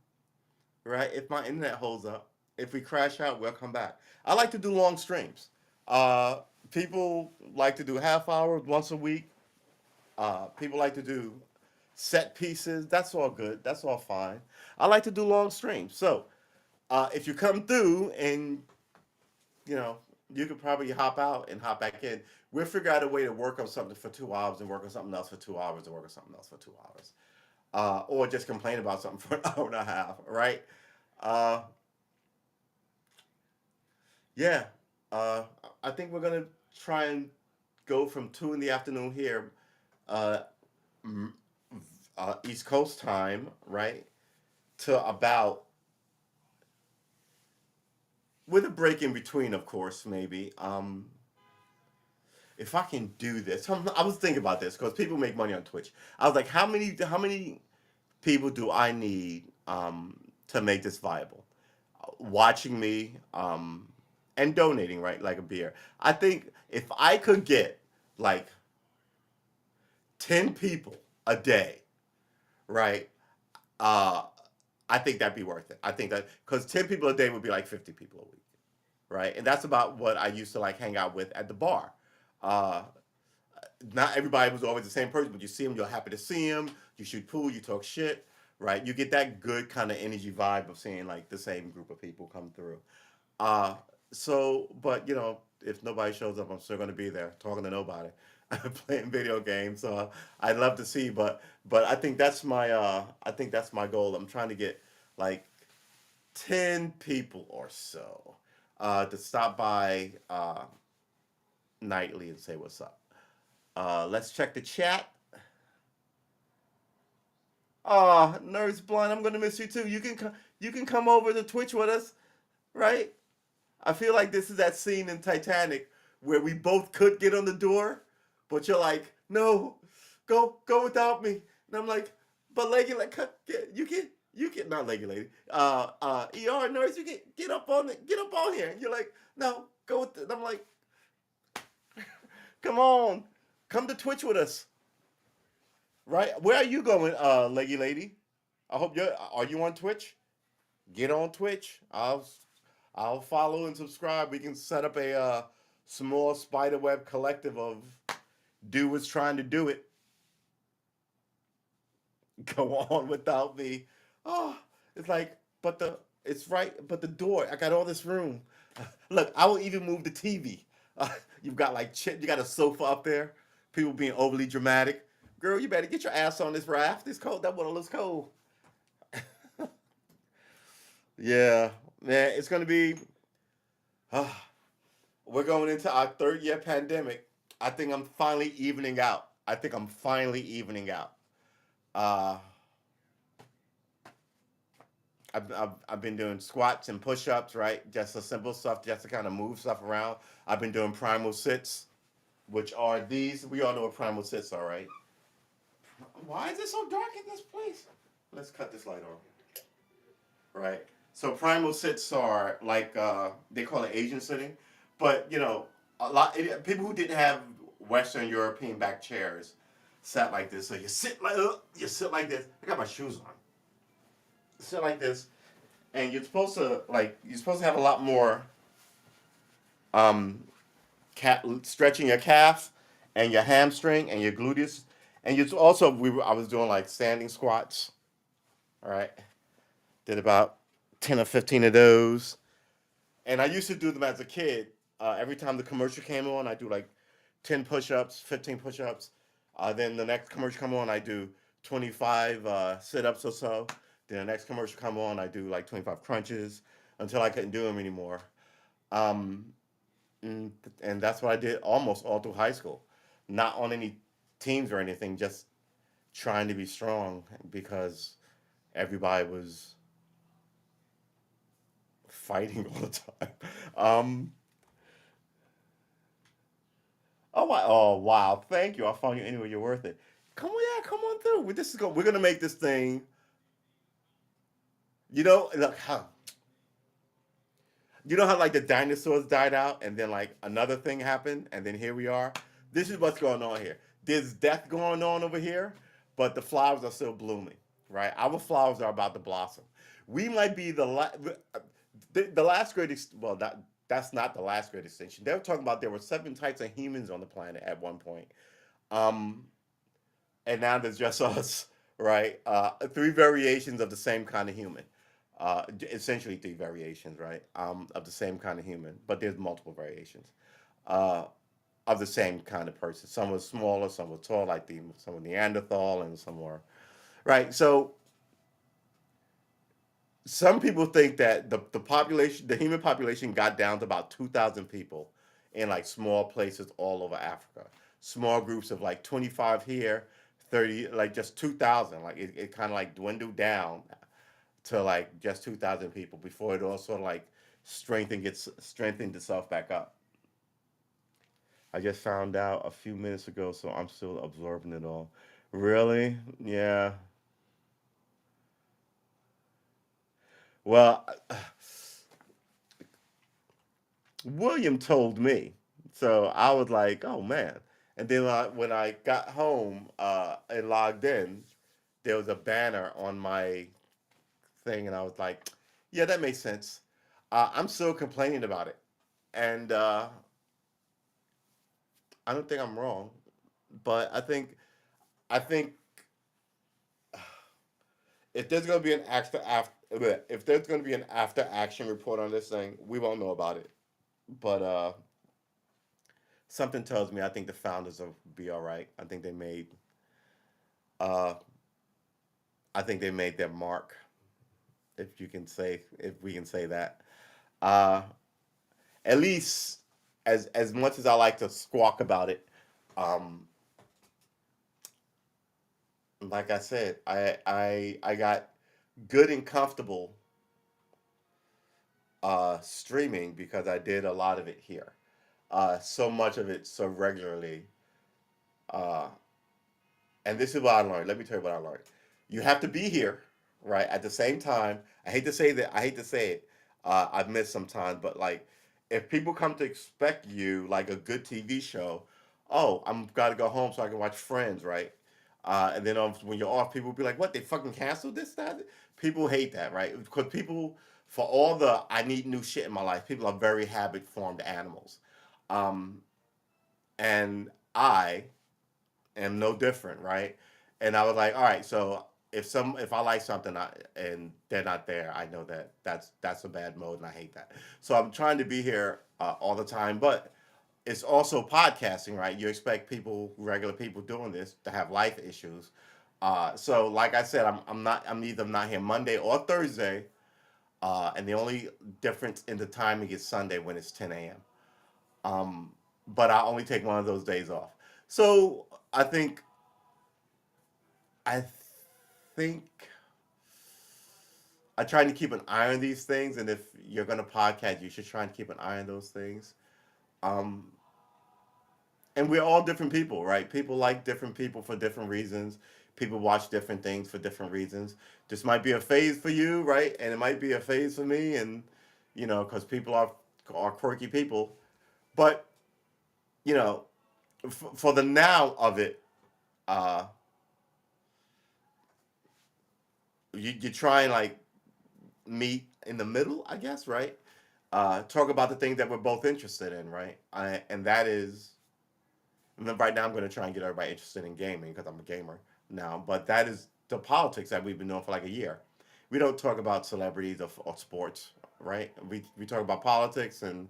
right? If my internet holds up. If we crash out, we'll come back. I like to do long streams. Uh, People like to do half hours once a week. People like to do set pieces. That's all good. That's all fine. I like to do long streams. So if you come through and you know you could probably hop out and hop back in, we'll figure out a way to work on something for 2 hours and work on something else for 2 hours and work on something else for 2 hours, or just complain about something for an hour and a half. Right? Uh, yeah. Uh, I think we're gonna try and go from 2 in the afternoon here, uh, East Coast time, right, to about with a break in between, of course, maybe. If I can do this, I was thinking about this because people make money on Twitch. I was like, how many people do I need to make this viable? Watching me and donating, right, like a beer. I think if I could get like 10 people a day, right, uh, I think that'd be worth it. I think that because 10 people a day would be like 50 people a week, right? And that's about what I used to like hang out with at the bar. Uh, Not everybody was always the same person, but you see them, you're happy to see them. You shoot pool, you talk shit, right? You get that good kind of energy vibe of seeing like the same group of people come through. Uh, but if nobody shows up, I'm still gonna be there talking to nobody, playing video games. So I'd love to see, but I think that's my goal. I'm trying to get like 10 people or so to stop by nightly and say what's up. Let's check the chat. Nurse Blind, I'm gonna miss you too. You can come over to Twitch with us, right? I feel like this is that scene in Titanic where we both could get on the door, but you're like, no, go without me. And I'm like, but Leggy, like, you get not Leggy lady, ER nurse, you get up on here. And you're like, no, go with. And I'm like, come on, come to Twitch with us, right? Where are you going, Leggy lady? I hope you're. Are you on Twitch? Get on Twitch. I'll follow and subscribe. We can set up a small spiderweb collective of dudes trying to do it. Go on without me. Oh, it's like, it's right, but the door. I got all this room. Look, I will even move the TV. You've got like you got a sofa up there. People being overly dramatic. Girl, you better get your ass on this raft. It's cold. That water looks cold. Yeah. Man, it's gonna be. We're going into our third year pandemic. I think I'm finally evening out. I think I'm finally evening out. Uh, I've been doing squats and push ups, right? Just the simple stuff, just to kind of move stuff around. I've been doing primal sits, which are these. We all know what primal sits are, right? Why is it so dark in this place? Let's cut this light on. Right. So primal sits are like they call it Asian sitting, but people who didn't have Western European back chairs sat like this. So you sit like this. I got my shoes on. Sit like this, and you're supposed to have a lot more um stretching your calf and your hamstring and your gluteus, and you also I was doing like standing squats. All right, did about 10 or 15 of those. And I used to do them as a kid. Every time the commercial came on, I do like 10 push-ups, 15 push-ups. Then the next commercial come on, I do 25 sit-ups or so. Then the next commercial come on, I do like 25 crunches until I couldn't do them anymore. Um, and that's what I did almost all through high school. Not on any teams or anything, just trying to be strong because everybody was fighting all the time. Um, oh wow! Thank you. I found you anyway. You're worth it. Come on, yeah, come on through. We're gonna make this thing. Look how like the dinosaurs died out, and then like another thing happened, and then here we are. This is what's going on here. There's death going on over here, but the flowers are still blooming. Right? Our flowers are about to blossom. We might be the last great. Well, that's not the last great extinction. They were talking about there were 7 types of humans on the planet at one point. Um, and now there's just us, right? Three variations of the same kind of human. Essentially, three variations, right? Of the same kind of human, but there's multiple variations uh, of the same kind of person. Some were smaller, some were tall, like some were Neanderthal, and some were right. So some people think that the human population got down to about 2,000 people in like small places all over Africa. Small groups of like 25 here, 30, like just 2,000. Like it kind of like dwindled down to like just 2,000 people before it all sort of like strengthened itself back up. I just found out a few minutes ago, so I'm still absorbing it all. Really? Yeah. Well, William told me. So I was like, oh man. And then when I got home and logged in, there was a banner on my thing, and I was like, yeah, that makes sense. I'm still complaining about it. And I don't think I'm wrong, but I think if there's going to be an if there's going to be an after action report on this thing, we won't know about it. But something tells me I think the founders will be all right. Uh, I think they made their mark, if we can say that. Uh, at least as much as I like to squawk about it, um, like I said, I got good and comfortable streaming because I did a lot of it here. So much of it so regularly. Uh, and this is what I learned. Let me tell you what I learned. You have to be here, right, at the same time. I hate to say that. I hate to say it. I've missed some time, but like, if people come to expect you like a good TV show, oh, I'm gotta go home so I can watch Friends, right? And then when you're off, people will be like, "What? They fucking canceled this? That?" People hate that, right? Because people, for all the I need new shit in my life, people are very habit formed animals, um, and I am no different, right? And I was like, all right, so if I like something and they're not there, I know that that's a bad mode, and I hate that. So I'm trying to be here all the time, but it's also podcasting, right? You expect regular people doing this, to have life issues. So like I said, I'm either not here Monday or Thursday, And the only difference in the timing is Sunday when it's 10 a.m. But I only take one of those days off. So I think I try to keep an eye on these things, and if you're gonna podcast, you should try and keep an eye on those things. Um, and we're all different people, right? People like different people for different reasons. People watch different things for different reasons. This might be a phase for you, right? And it might be a phase for me, and because people are quirky people. But you know, for the now of it, uh, you try and like meet in the middle, I guess, right? Talk about the things that we're both interested in, right? And that is, and then right now I'm going to try and get everybody interested in gaming because I'm a gamer now. But that is the politics that we've been doing for like a year. We don't talk about celebrities or sports, right? We talk about politics and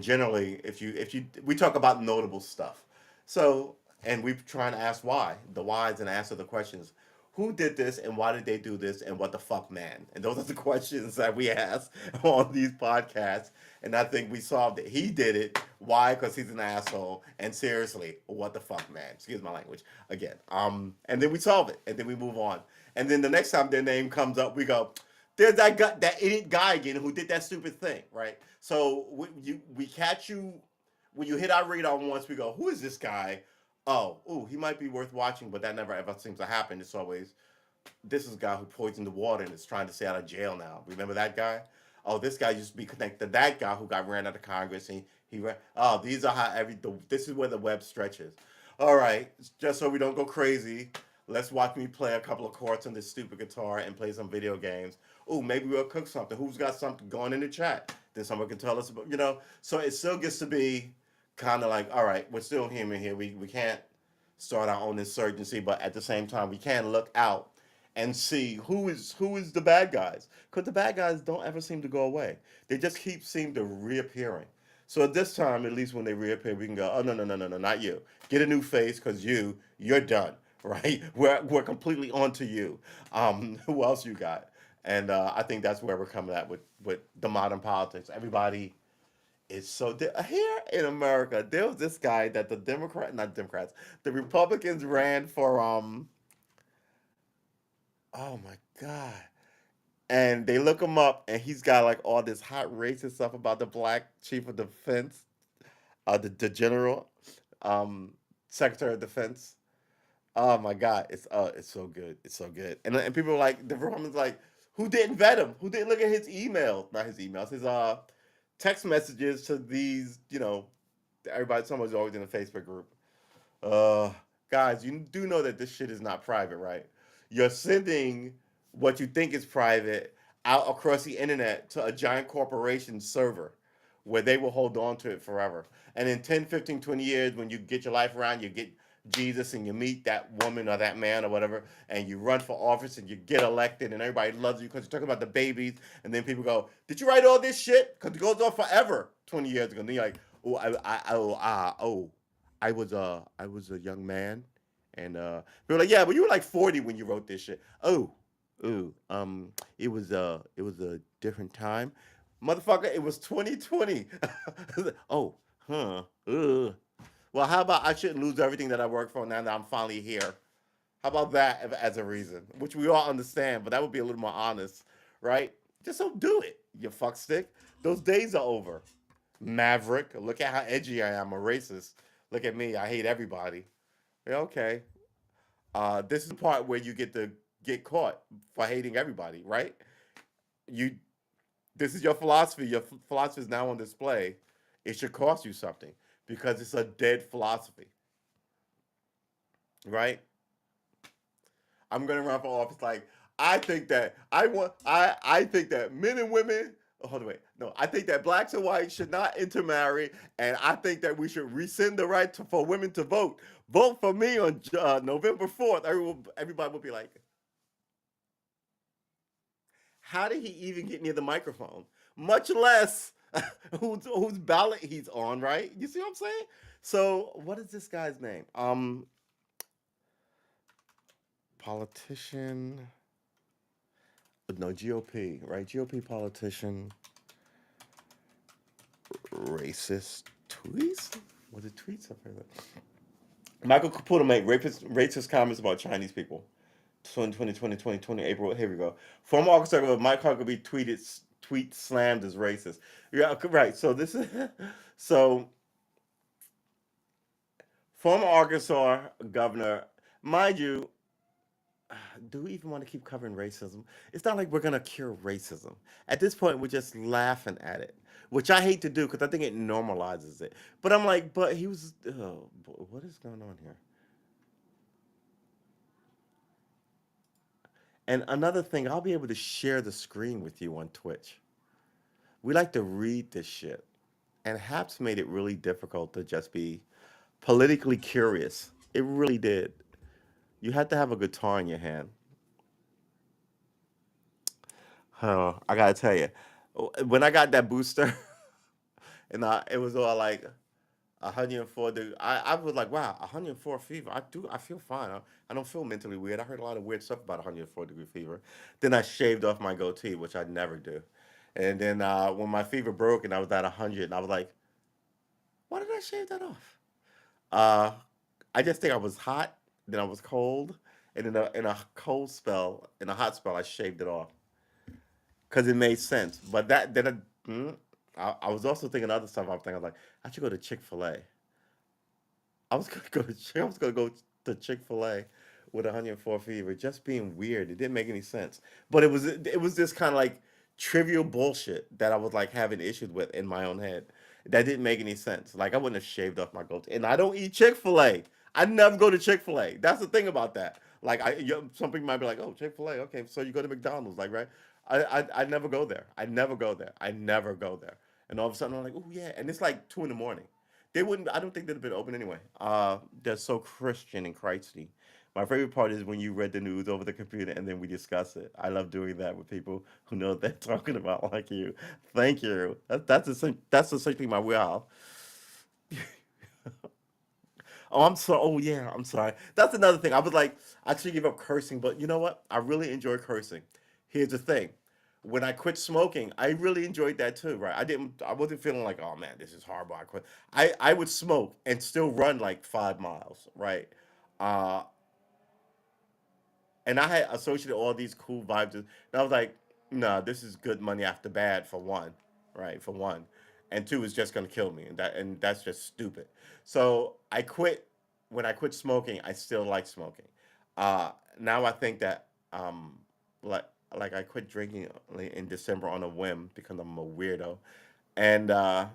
generally if you we talk about notable stuff. So and we're trying to ask why the whys and answer the questions. Who did this and why did they do this and what the fuck, man? And those are the questions that we ask on these podcasts. And I think we solved it. He did it. Why? Because he's an asshole. And seriously, what the fuck, man? Excuse my language again. And then we solve it, and then we move on. And then the next time their name comes up, we go, there's that guy, that idiot guy again who did that stupid thing, right? So we catch you when you hit our radar once. We go, who is this guy? Oh, ooh, he might be worth watching, but that never ever seems to happen. It's always this is a guy who poisoned the water and is trying to stay out of jail now. Remember that guy? Oh, this guy used to be connected to that guy who got ran out of Congress and he ran. Oh, these are how this is where the web stretches. All right, just so we don't go crazy, let's watch me play a couple of chords on this stupid guitar and play some video games. Oh, maybe we'll cook something. Who's got something going in the chat? Then someone can tell us about. So it still gets to be kind of like, all right, we're still human here. We can't start our own insurgency, but at the same time, we can look out and see who is the bad guys, because the bad guys don't ever seem to go away. They just keep seem to reappearing. So at this time, at least when they reappear, we can go, oh no no no no no, not you. Get a new face because you're done, right? We're completely onto you. Who else you got? And I think that's where we're coming at with the modern politics. Everybody is here in America. There was this guy that not Democrats, the Republicans ran for. Oh my god. And they look him up, and he's got like all this hot racist stuff about the black chief of defense, the general, um, secretary of defense. Oh my god, it's so good, it's so good. And people are like the Republicans like, who didn't vet him? Who didn't look at his emails? Not his emails, his text messages to these, everybody. Someone's always in a Facebook group. Uh, Guys, you do know that this shit is not private, right? You're sending what you think is private out across the internet to a giant corporation server where they will hold on to it forever. And in 10, 15, 20 years, when you get your life around, you get Jesus and you meet that woman or that man or whatever, and you run for office and you get elected and everybody loves you because you're talking about the babies. And then people go, did you write all this shit? Because it goes on forever 20 years ago. And then you're like, oh, I was a young man, and they were like, yeah, but you were like 40 when you wrote this shit. Oh, ooh, it was a different time, motherfucker. It was 2020. Oh, huh. Ugh. Well, how about I shouldn't lose everything that I work for now that I'm finally here? How about that as a reason, which we all understand, but that would be a little more honest, right? Just don't do it, you fuckstick. Those days are over. Maverick. Look at how edgy I am. I'm a racist. Look at me. I hate everybody. Yeah, okay. This is the part where you get to get caught for hating everybody, right? You. This is your philosophy. Your philosophy is now on display. It should cost you something because it's a dead philosophy, right? I'm gonna run for office. Like I think that men and women. Oh, hold on, wait. No, I think that blacks and whites should not intermarry, and I think that we should rescind the right for women to vote. Vote for me on November 4th. Everybody will be like, how did he even get near the microphone? Much less whose ballot he's on, right? You see what I'm saying? So, what is this guy's name? Politician. No, GOP, right? GOP politician, racist tweets? Was it tweets? I forget. Michael Caputo made racist comments about Chinese people. 2020, April. Here we go. Former Arkansas Governor Mike Huckabee tweet slammed as racist. Yeah, right. So this is so former Arkansas governor, mind you, do we even want to keep covering racism? It's not like we're gonna cure racism. At this point, we're just laughing at it, which I hate to do because I think it normalizes it. But I'm like, but he was. Oh, what is going on here? And another thing, I'll be able to share the screen with you on Twitch. We like to read this shit, and Haps made it really difficult to just be politically curious. It really did. You had to have a guitar in your hand. Oh, I gotta tell you, when I got that booster, and it was all like 104 degrees. I was like, wow, 104 fever. I feel fine. I don't feel mentally weird. I heard a lot of weird stuff about 104-degree fever. Then I shaved off my goatee, which I never do. And then when my fever broke and I was at 100, and I was like, why did I shave that off? Uh, I just think I was hot, then I was cold, and in a cold spell, in a hot spell, I shaved it off because it made sense. But that then I was also thinking other stuff. I was like, I should go to Chick-fil-A. I was gonna go to I was gonna go to Chick-fil-A with 104 fever, just being weird. It didn't make any sense. But it was this kind of like trivial bullshit that I was like having issues with in my own head. That didn't make any sense. Like I wouldn't have shaved off my goatee. And I don't eat Chick-fil-A. I never go to Chick-fil-A. That's the thing about that. Like some people might be like, "Oh, Chick-fil-A. Okay, so you go to McDonald's, like right?" I never go there. I never go there. I never go there. And all of a sudden I'm like, "Oh yeah," and it's like 2 in the morning. They wouldn't. I don't think they'd have been open anyway. They're so Christian and Christy. My favorite part is when you read the news over the computer and then we discuss it. I love doing that with people who know what they're talking about, like you. Thank you. That's essentially my wheelhouse. Oh, I'm sorry. Oh, yeah, I'm sorry. That's another thing. I was like, I should give up cursing, but you know what? I really enjoy cursing. Here's the thing. When I quit smoking, I really enjoyed that too, right? I wasn't feeling like, oh man, this is horrible. I quit. I would smoke and still run like 5 miles, right? Uh, and I had associated all these cool vibes. And I was like, nah, this is good money after bad for one, right? For one. And two is just gonna kill me. And that's just stupid. So I quit when I quit smoking, I still like smoking. Now I think that like I quit drinking in December on a whim because I'm a weirdo. And I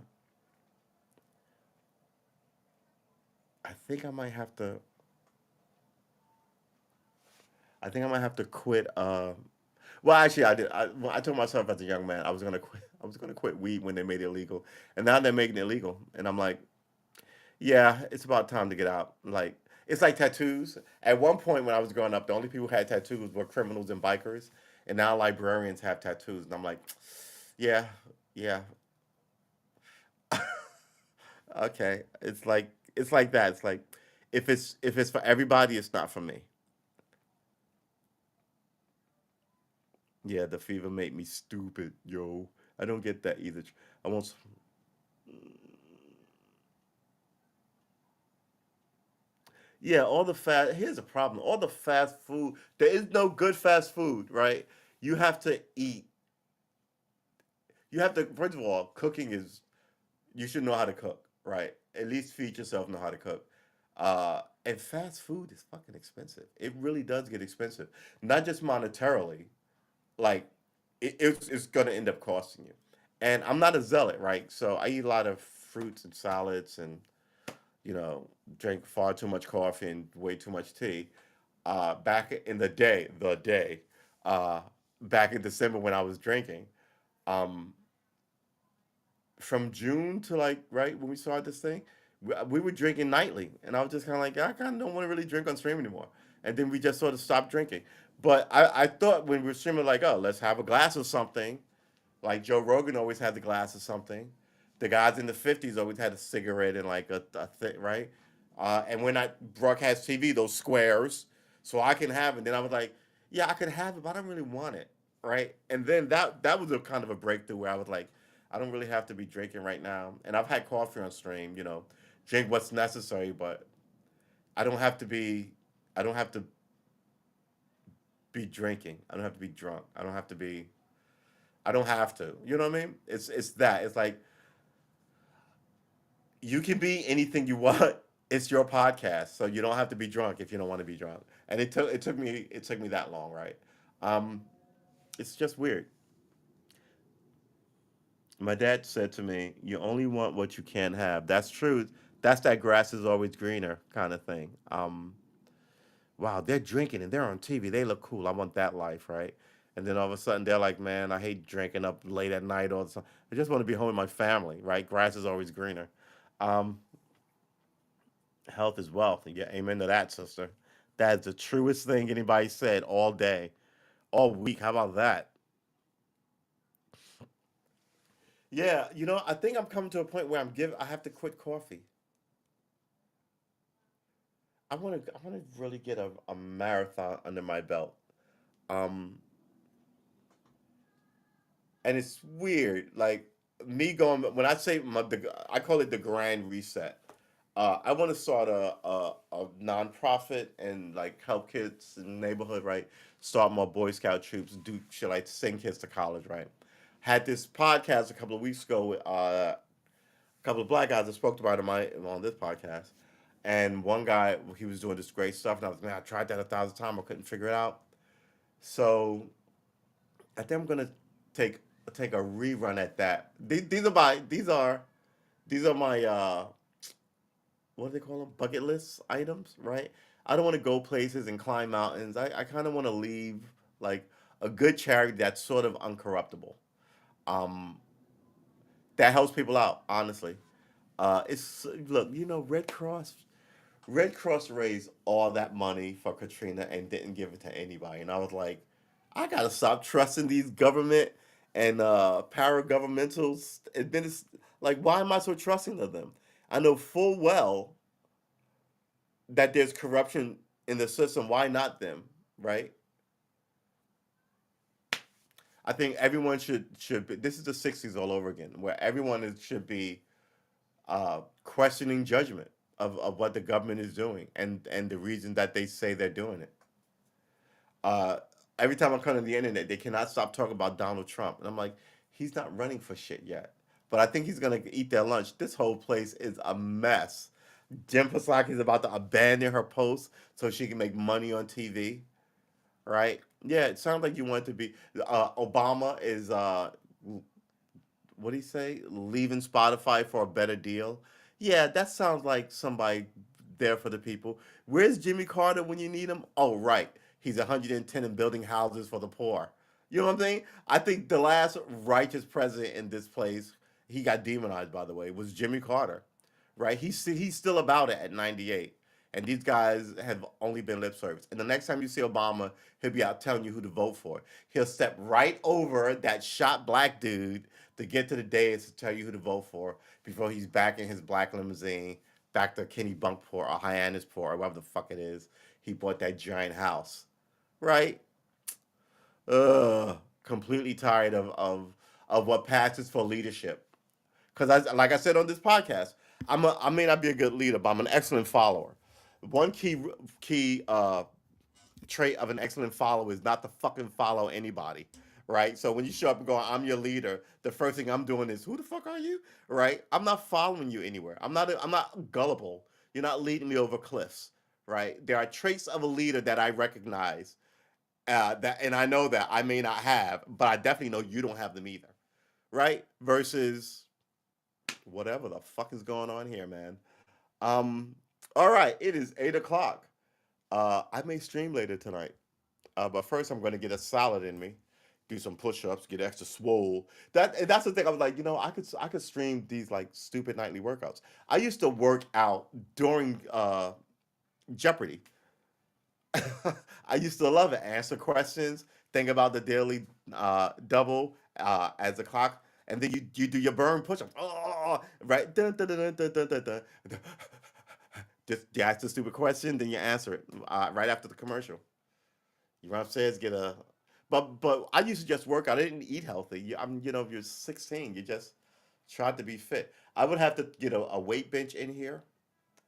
think I might have to I think I might have to quit. Well, actually, I did. Well, I told myself as a young man I was gonna quit. I was gonna quit weed when they made it illegal, and now they're making it illegal, and I'm like, yeah, it's about time to get out. Like, it's like tattoos. At one point when I was growing up, the only people who had tattoos were criminals and bikers, and now librarians have tattoos, and I'm like, yeah, yeah, okay. It's like that. It's like if it's for everybody, it's not for me. Yeah, the fever made me stupid, yo. I don't get that either. I won't. Yeah, all the fast. Here's a problem. All the fast food. There is no good fast food, right? You have to eat. You have to. First of all, cooking is. You should know how to cook, right? At least feed yourself know how to cook. And fast food is fucking expensive. It really does get expensive, not just monetarily. Like, it's gonna end up costing you. And I'm not a zealot, right? So I eat a lot of fruits and salads and you know, drink far too much coffee and way too much tea. Back in the day, uh, back in December when I was drinking, um, from June to like right when we started this thing, we were drinking nightly, and I was just kind of like, I kind of don't want to really drink on stream anymore. And then we just sort of stopped drinking. But I thought when we were streaming, like, oh, let's have a glass of something. Like Joe Rogan always had the glass of something. The guys in the 50s always had a cigarette and like a thing, right? And when I broadcast TV, those squares, so I can have it. Then I was like, yeah, I could have it, but I don't really want it. right? And then that was a kind of a breakthrough where I was like, I don't really have to be drinking right now. And I've had coffee on stream, drink what's necessary, but I don't have to be I don't have to be drinking. I don't have to be drunk. I don't have to. You know what I mean? It's that. It's like you can be anything you want. It's your podcast, so you don't have to be drunk if you don't want to be drunk. And it took me that long, right? Um, it's just weird. My dad said to me, "You only want what you can't have." That's true. That's that grass is always greener kind of thing. Wow, they're drinking and they're on TV. They look cool. I want that life, right? And then all of a sudden they're like, "Man, I hate drinking up late at night all the time. I just want to be home with my family, right? Grass is always greener." Um, Health is wealth. Yeah, amen to that, sister. That's the truest thing anybody said all day, all week. How about that? Yeah, I think I'm coming to a point where I have to quit coffee. I want to really get a marathon under my belt. Um, and it's weird, like me going when I say I call it the grand reset. I want to start a nonprofit and like help kids in the neighborhood, right? Start more Boy Scout troops, do shit like send kids to college, right? Had this podcast a couple of weeks ago with a couple of black guys that spoke about it on this podcast, and one guy he was doing this great stuff, and I was man, I tried that 1,000 times, I couldn't figure it out. So I think I'm gonna take take a rerun at that. These are my what do they call them? Bucket list items, right? I don't want to go places and climb mountains. I kind of want to leave like a good charity that's sort of uncorruptible. Um, that helps people out, honestly. It's look, Red Cross raised all that money for Katrina and didn't give it to anybody, and I was like, I gotta stop trusting these government and paragovernmentals. Like, why am I so trusting of them? I know full well that there's corruption in the system. Why not them, right? I think everyone should be. This is the '60s all over again, where should be questioning judgment of what the government is doing and the reason that they say they're doing it. Uh, every time I come to the internet, they cannot stop talking about Donald Trump, and I'm like, he's not running for shit yet, but I think he's gonna eat their lunch. This whole place is a mess. Jim Psaki is about to abandon her post so she can make money on TV, right? Yeah, it sounds like you want to be. Obama is what do you say? Leaving Spotify for a better deal. Yeah, that sounds like somebody there for the people. Where's Jimmy Carter when you need him? Oh, right. He's 110 and building houses for the poor. You know what I'm saying? I think the last righteous president in this place, he got demonized, by the way, was Jimmy Carter, right? He's still about it at 98. And these guys have only been lip service. And the next time you see Obama, he'll be out telling you who to vote for. He'll step right over that shot black dude to get to the dais to tell you who to vote for before he's back in his black limousine, back to Kenny Bunkport or Hyannisport or whatever the fuck it is. He bought that giant house, right? Completely tired of what passes for leadership. Because like I said on this podcast, I may not be a good leader, but I'm an excellent follower. One key trait of an excellent follower is not to fucking follow anybody, right? So when you show up and go, I'm your leader, the first thing I'm doing is, who the fuck are you, right? I'm not following you anywhere. I'm not gullible. You're not leading me over cliffs, right? There are traits of a leader that I recognize and I know that I may not have, but I definitely know you don't have them either, right? Versus whatever the fuck is going on here, man. Um, all right, it is 8 o'clock. I may stream later tonight. But first, I'm going to get a salad in me, do some push-ups, get extra swole. That's the thing. I was like, I could stream these like stupid nightly workouts. I used to work out during Jeopardy. I used to love it. Answer questions, think about the daily double as the clock, and then you do your burn push-ups. Oh, right. Dun, dun, dun, dun, dun, dun, dun, dun. Just you ask the stupid question, then you answer it right after the commercial. You run upstairs, get a but I used to just work out. I didn't eat healthy. If you're 16, you just tried to be fit. I would have to get a weight bench in here,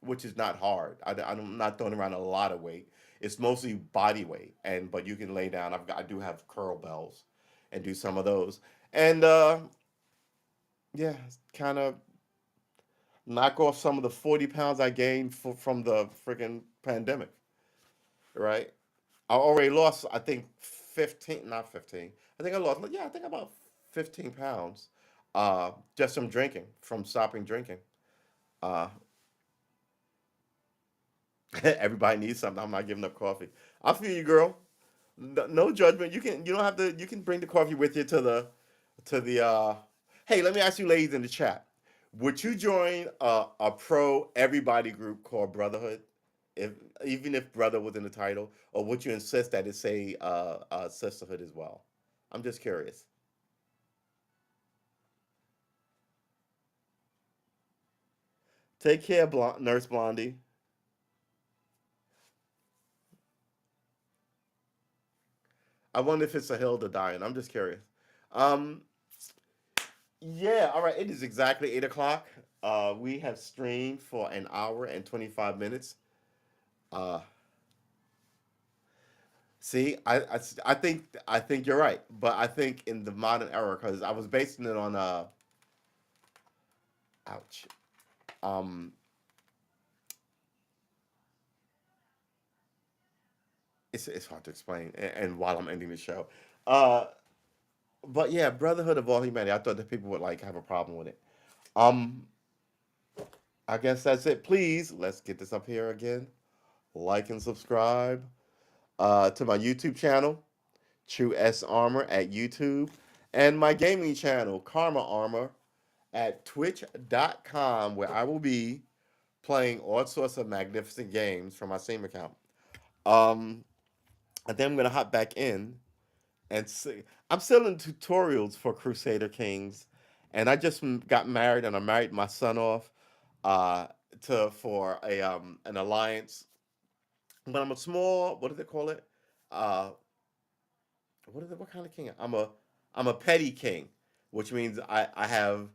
which is not hard. I'm not throwing around a lot of weight. It's mostly body weight, but you can lay down. I do have curl bells, and do some of those, and yeah, kind of knock off some of the 40 pounds I gained from the freaking pandemic. Right? I already lost, I think 15, not 15. I think I lost, yeah, I think about 15 pounds, just from drinking, from stopping drinking. Uh, Everybody needs something. I'm not giving up coffee. I feel you, girl. No judgment. You don't have to. You can bring the coffee with you to the. Hey, let me ask you, ladies in the chat. Would you join a pro everybody group called Brotherhood, if even if brother was in the title, or would you insist that it say sisterhood as well? I'm just curious. Take care, Nurse Blondie. I wonder if it's a hill to die in. I'm just curious. Um, Yeah, all right. It is exactly 8 o'clock. We have streamed for an hour and 25 minutes. Uh, See, I think you're right, but I think in the modern era, because I was basing it on ouch, um, it's hard to explain, and while I'm ending the show, uh, but yeah, Brotherhood of All Humanity. I thought that people would like have a problem with it. Um, I guess that's it. Please let's get this up here again. Like and subscribe to my YouTube channel. True S Armor at YouTube, and my gaming channel, Karma Armor, at twitch.com, where I will be playing all sorts of magnificent games from my Steam account. Um, and then I'm going to hop back in and see. I'm still in tutorials for Crusader Kings, and I just got married, and I married my son off uh, to for a an alliance. But I'm a small, what do they call it? Uh, what kind of king? I'm a petty king, which means I have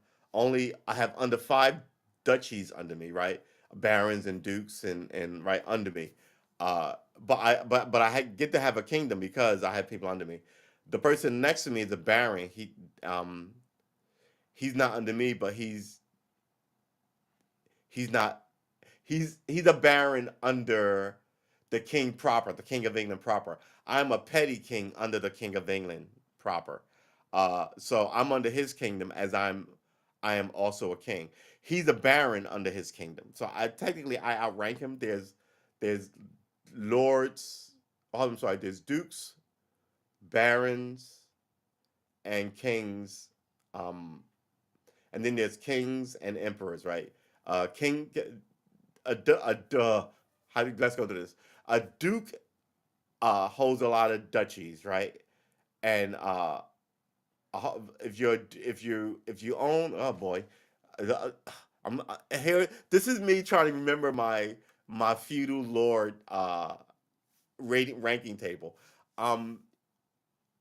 under five duchies under me, right? Barons and dukes and right under me. Uh, but I get to have a kingdom because I have people under me. The person next to me is a baron. Um he's not under me, but he's not he's a baron under the king proper, the king of England proper. I'm a petty king under the king of England proper. So I'm under his kingdom as I am also a king. He's a baron under his kingdom. So I outrank him. There's lords. Oh, I'm sorry. There's dukes, barons, and kings. Um, and then there's kings and emperors, right? King a let's go to this. A duke holds a lot of duchies, right? And if you own, oh boy, uh, I'm here. This is me trying to remember my feudal lord rating ranking table. Um,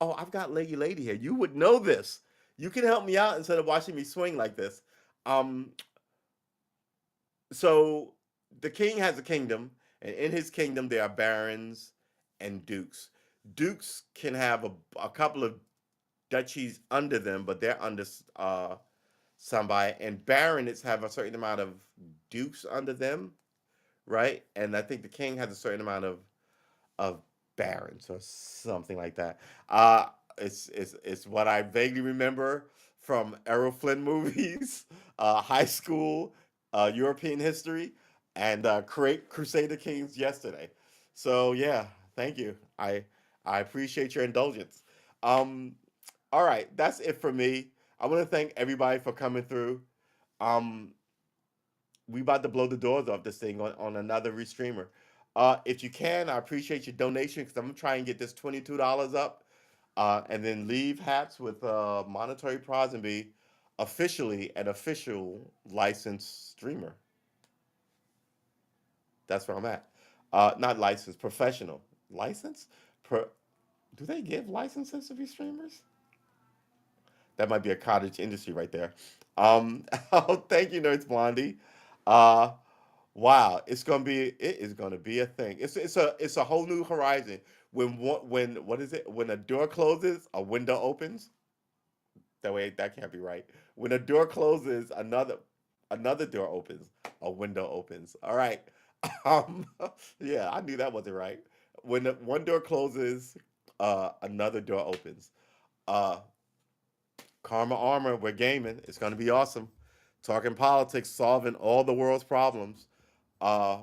oh, I've got Lady here. You would know this. You can help me out instead of watching me swing like this. Um, so the king has a kingdom, and in his kingdom there are barons and dukes. Dukes can have a couple of duchies under them, but they're under somebody, and barons have a certain amount of dukes under them, right? And I think the king has a certain amount of barons or something like that. It's what I vaguely remember from Errol Flynn movies, high school, European history, and Crusader Kings yesterday. So yeah, thank you. I appreciate your indulgence. Um, all right, that's it for me. I want to thank everybody for coming through. Um, we about to blow the doors off this thing on another restreamer. If you can, I appreciate your donation because I'm gonna try and get this $22 up, and then leave hats with monetary prize and be officially an official licensed streamer. That's where I'm at. Not licensed, professional. License? Per, Do they give licenses to be streamers? That might be a cottage industry right there. Oh, thank you, Nerds Blondie. Uh, wow, it is gonna be a thing. It's a whole new horizon. When what is it? When a door closes, a window opens. That way, that can't be right. When a door closes, another door opens. A window opens. All right. Um, yeah, I knew that wasn't right. When one door closes, another door opens. Uh, Karma Armor, we're gaming. It's gonna be awesome. Talking politics, solving all the world's problems. Uh,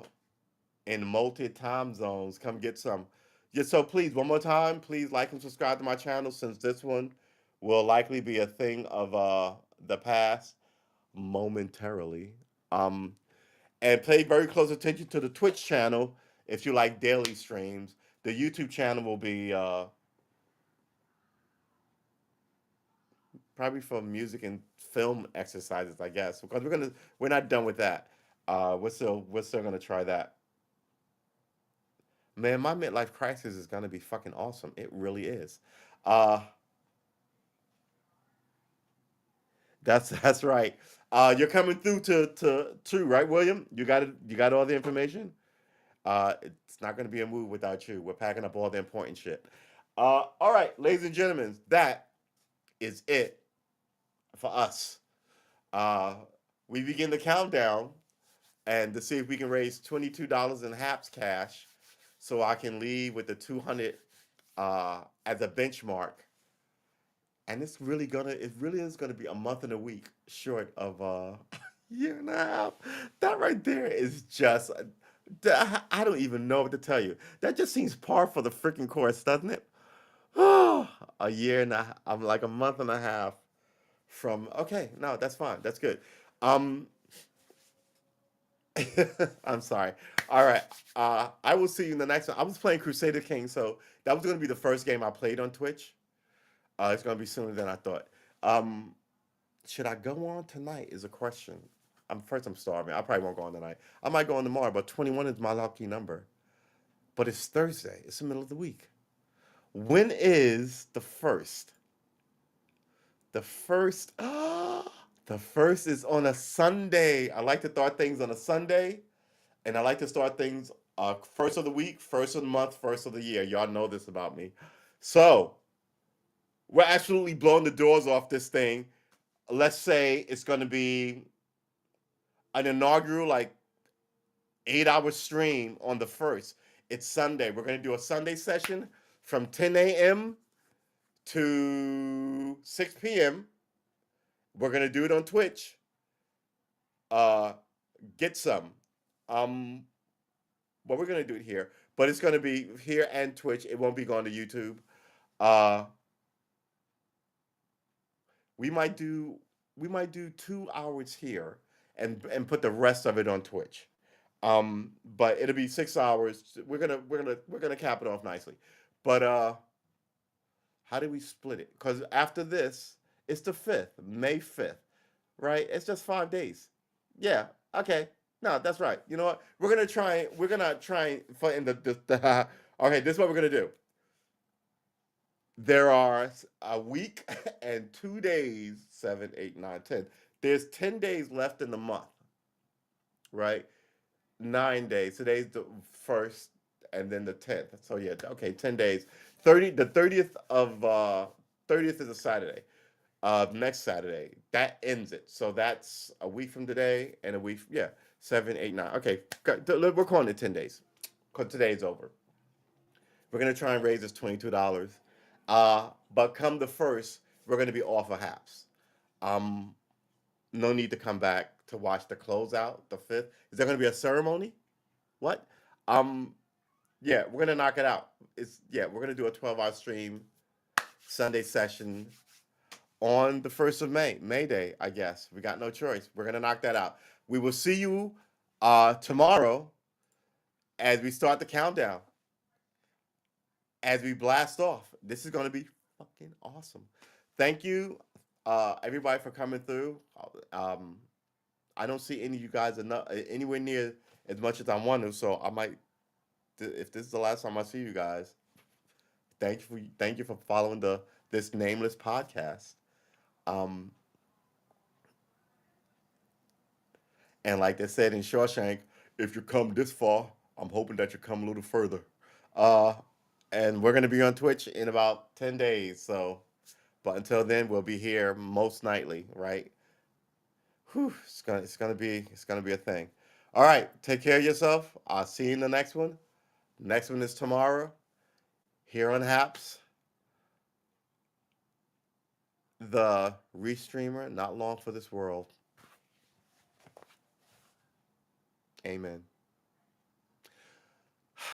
in multi time zones. Come get some. Yeah, so please, one more time, please like and subscribe to my channel since this one will likely be a thing of the past momentarily. Um, and pay very close attention to the Twitch channel if you like daily streams. The YouTube channel will be probably for music and film exercises, I guess, because we're not done with that. We're still gonna try that. Man, my midlife crisis is gonna be fucking awesome. It really is. Uh, that's right. You're coming through to two, right, William? You got all the information. It's not gonna be a move without you. We're packing up all the important shit. All right, ladies and gentlemen, that is it for us. Uh, we begin the countdown and to see if we can raise $22 in Haps cash, so I can leave with the 200 as a benchmark. And it really is gonna be a month and a week short of year and a half. That right there is just I don't even know what to tell you. That just seems par for the freaking course, doesn't it? A year and I'm like a month and a half from okay, no, that's fine. That's good. Um I'm sorry. All right. I will see you in the next one. I was playing Crusader King, so that was gonna be the first game I played on Twitch. It's gonna be sooner than I thought. Um Should I go on tonight? Is a question. I'm starving. I probably won't go on tonight. I might go on tomorrow, but 21 is my lucky number. But it's Thursday. It's the middle of the week. When is the first? The first. The first is on a Sunday. I like to start things on a Sunday, and I like to start things first of the week, first of the month, first of the year. Y'all know this about me. So we're absolutely blowing the doors off this thing. Let's say it's going to be an inaugural, like 8 hour stream on the first. It's Sunday. We're going to do a Sunday session from 10 a.m. to 6 p.m. We're going to do it on Twitch. Uh, get some. Um, but we're going to do it here. But it's going to be here and Twitch. It won't be going to YouTube. Uh, we might do we might do 2 hours here and put the rest of it on Twitch. But it'll be 6 hours. We're gonna cap it off nicely. But how do we split it? Because after this, it's the 5th, May 5th, right? It's just 5 days. Yeah. Okay. No, that's right. You know what? We're gonna try for in the okay, this is what we're gonna do. There are a week and 2 days, 7, 8, 9, 10. There's 10 days left in the month, right? 9 days. Today's the first, and then the 10th. So yeah, okay, 10 days. 30. The 30th of 30th is a Saturday. Next Saturday that ends it. So that's a week from today, and a week. Yeah, 7, 8, 9. Okay, we're calling it 10 days because today's over. We're gonna try and raise this $22. But come the first, we're gonna be off of Haps. Um, no need to come back to watch the closeout. The 5th. Is there gonna be a ceremony? What? Um, yeah, we're gonna knock it out. We're gonna do a 12-hour stream Sunday session on the 1st of May Day, I guess. We got no choice. We're gonna knock that out. We will see you tomorrow as we start the countdown, as we blast off. This is gonna be fucking awesome. Thank you, everybody, for coming through. Um, I don't see any of you guys enough anywhere near as much as I want to, so I might if this is the last time I see you guys, thank you for following this nameless podcast. Um, and like they said in Shawshank, if you come this far, I'm hoping that you come a little further. Uh, and we're gonna be on Twitch in about 10 days. So, but until then, we'll be here most nightly, right? Whew, it's gonna be a thing. All right, take care of yourself. I'll see you in the next one. Next one is tomorrow here on Haps, the Restreamer. Not long for this world. Amen.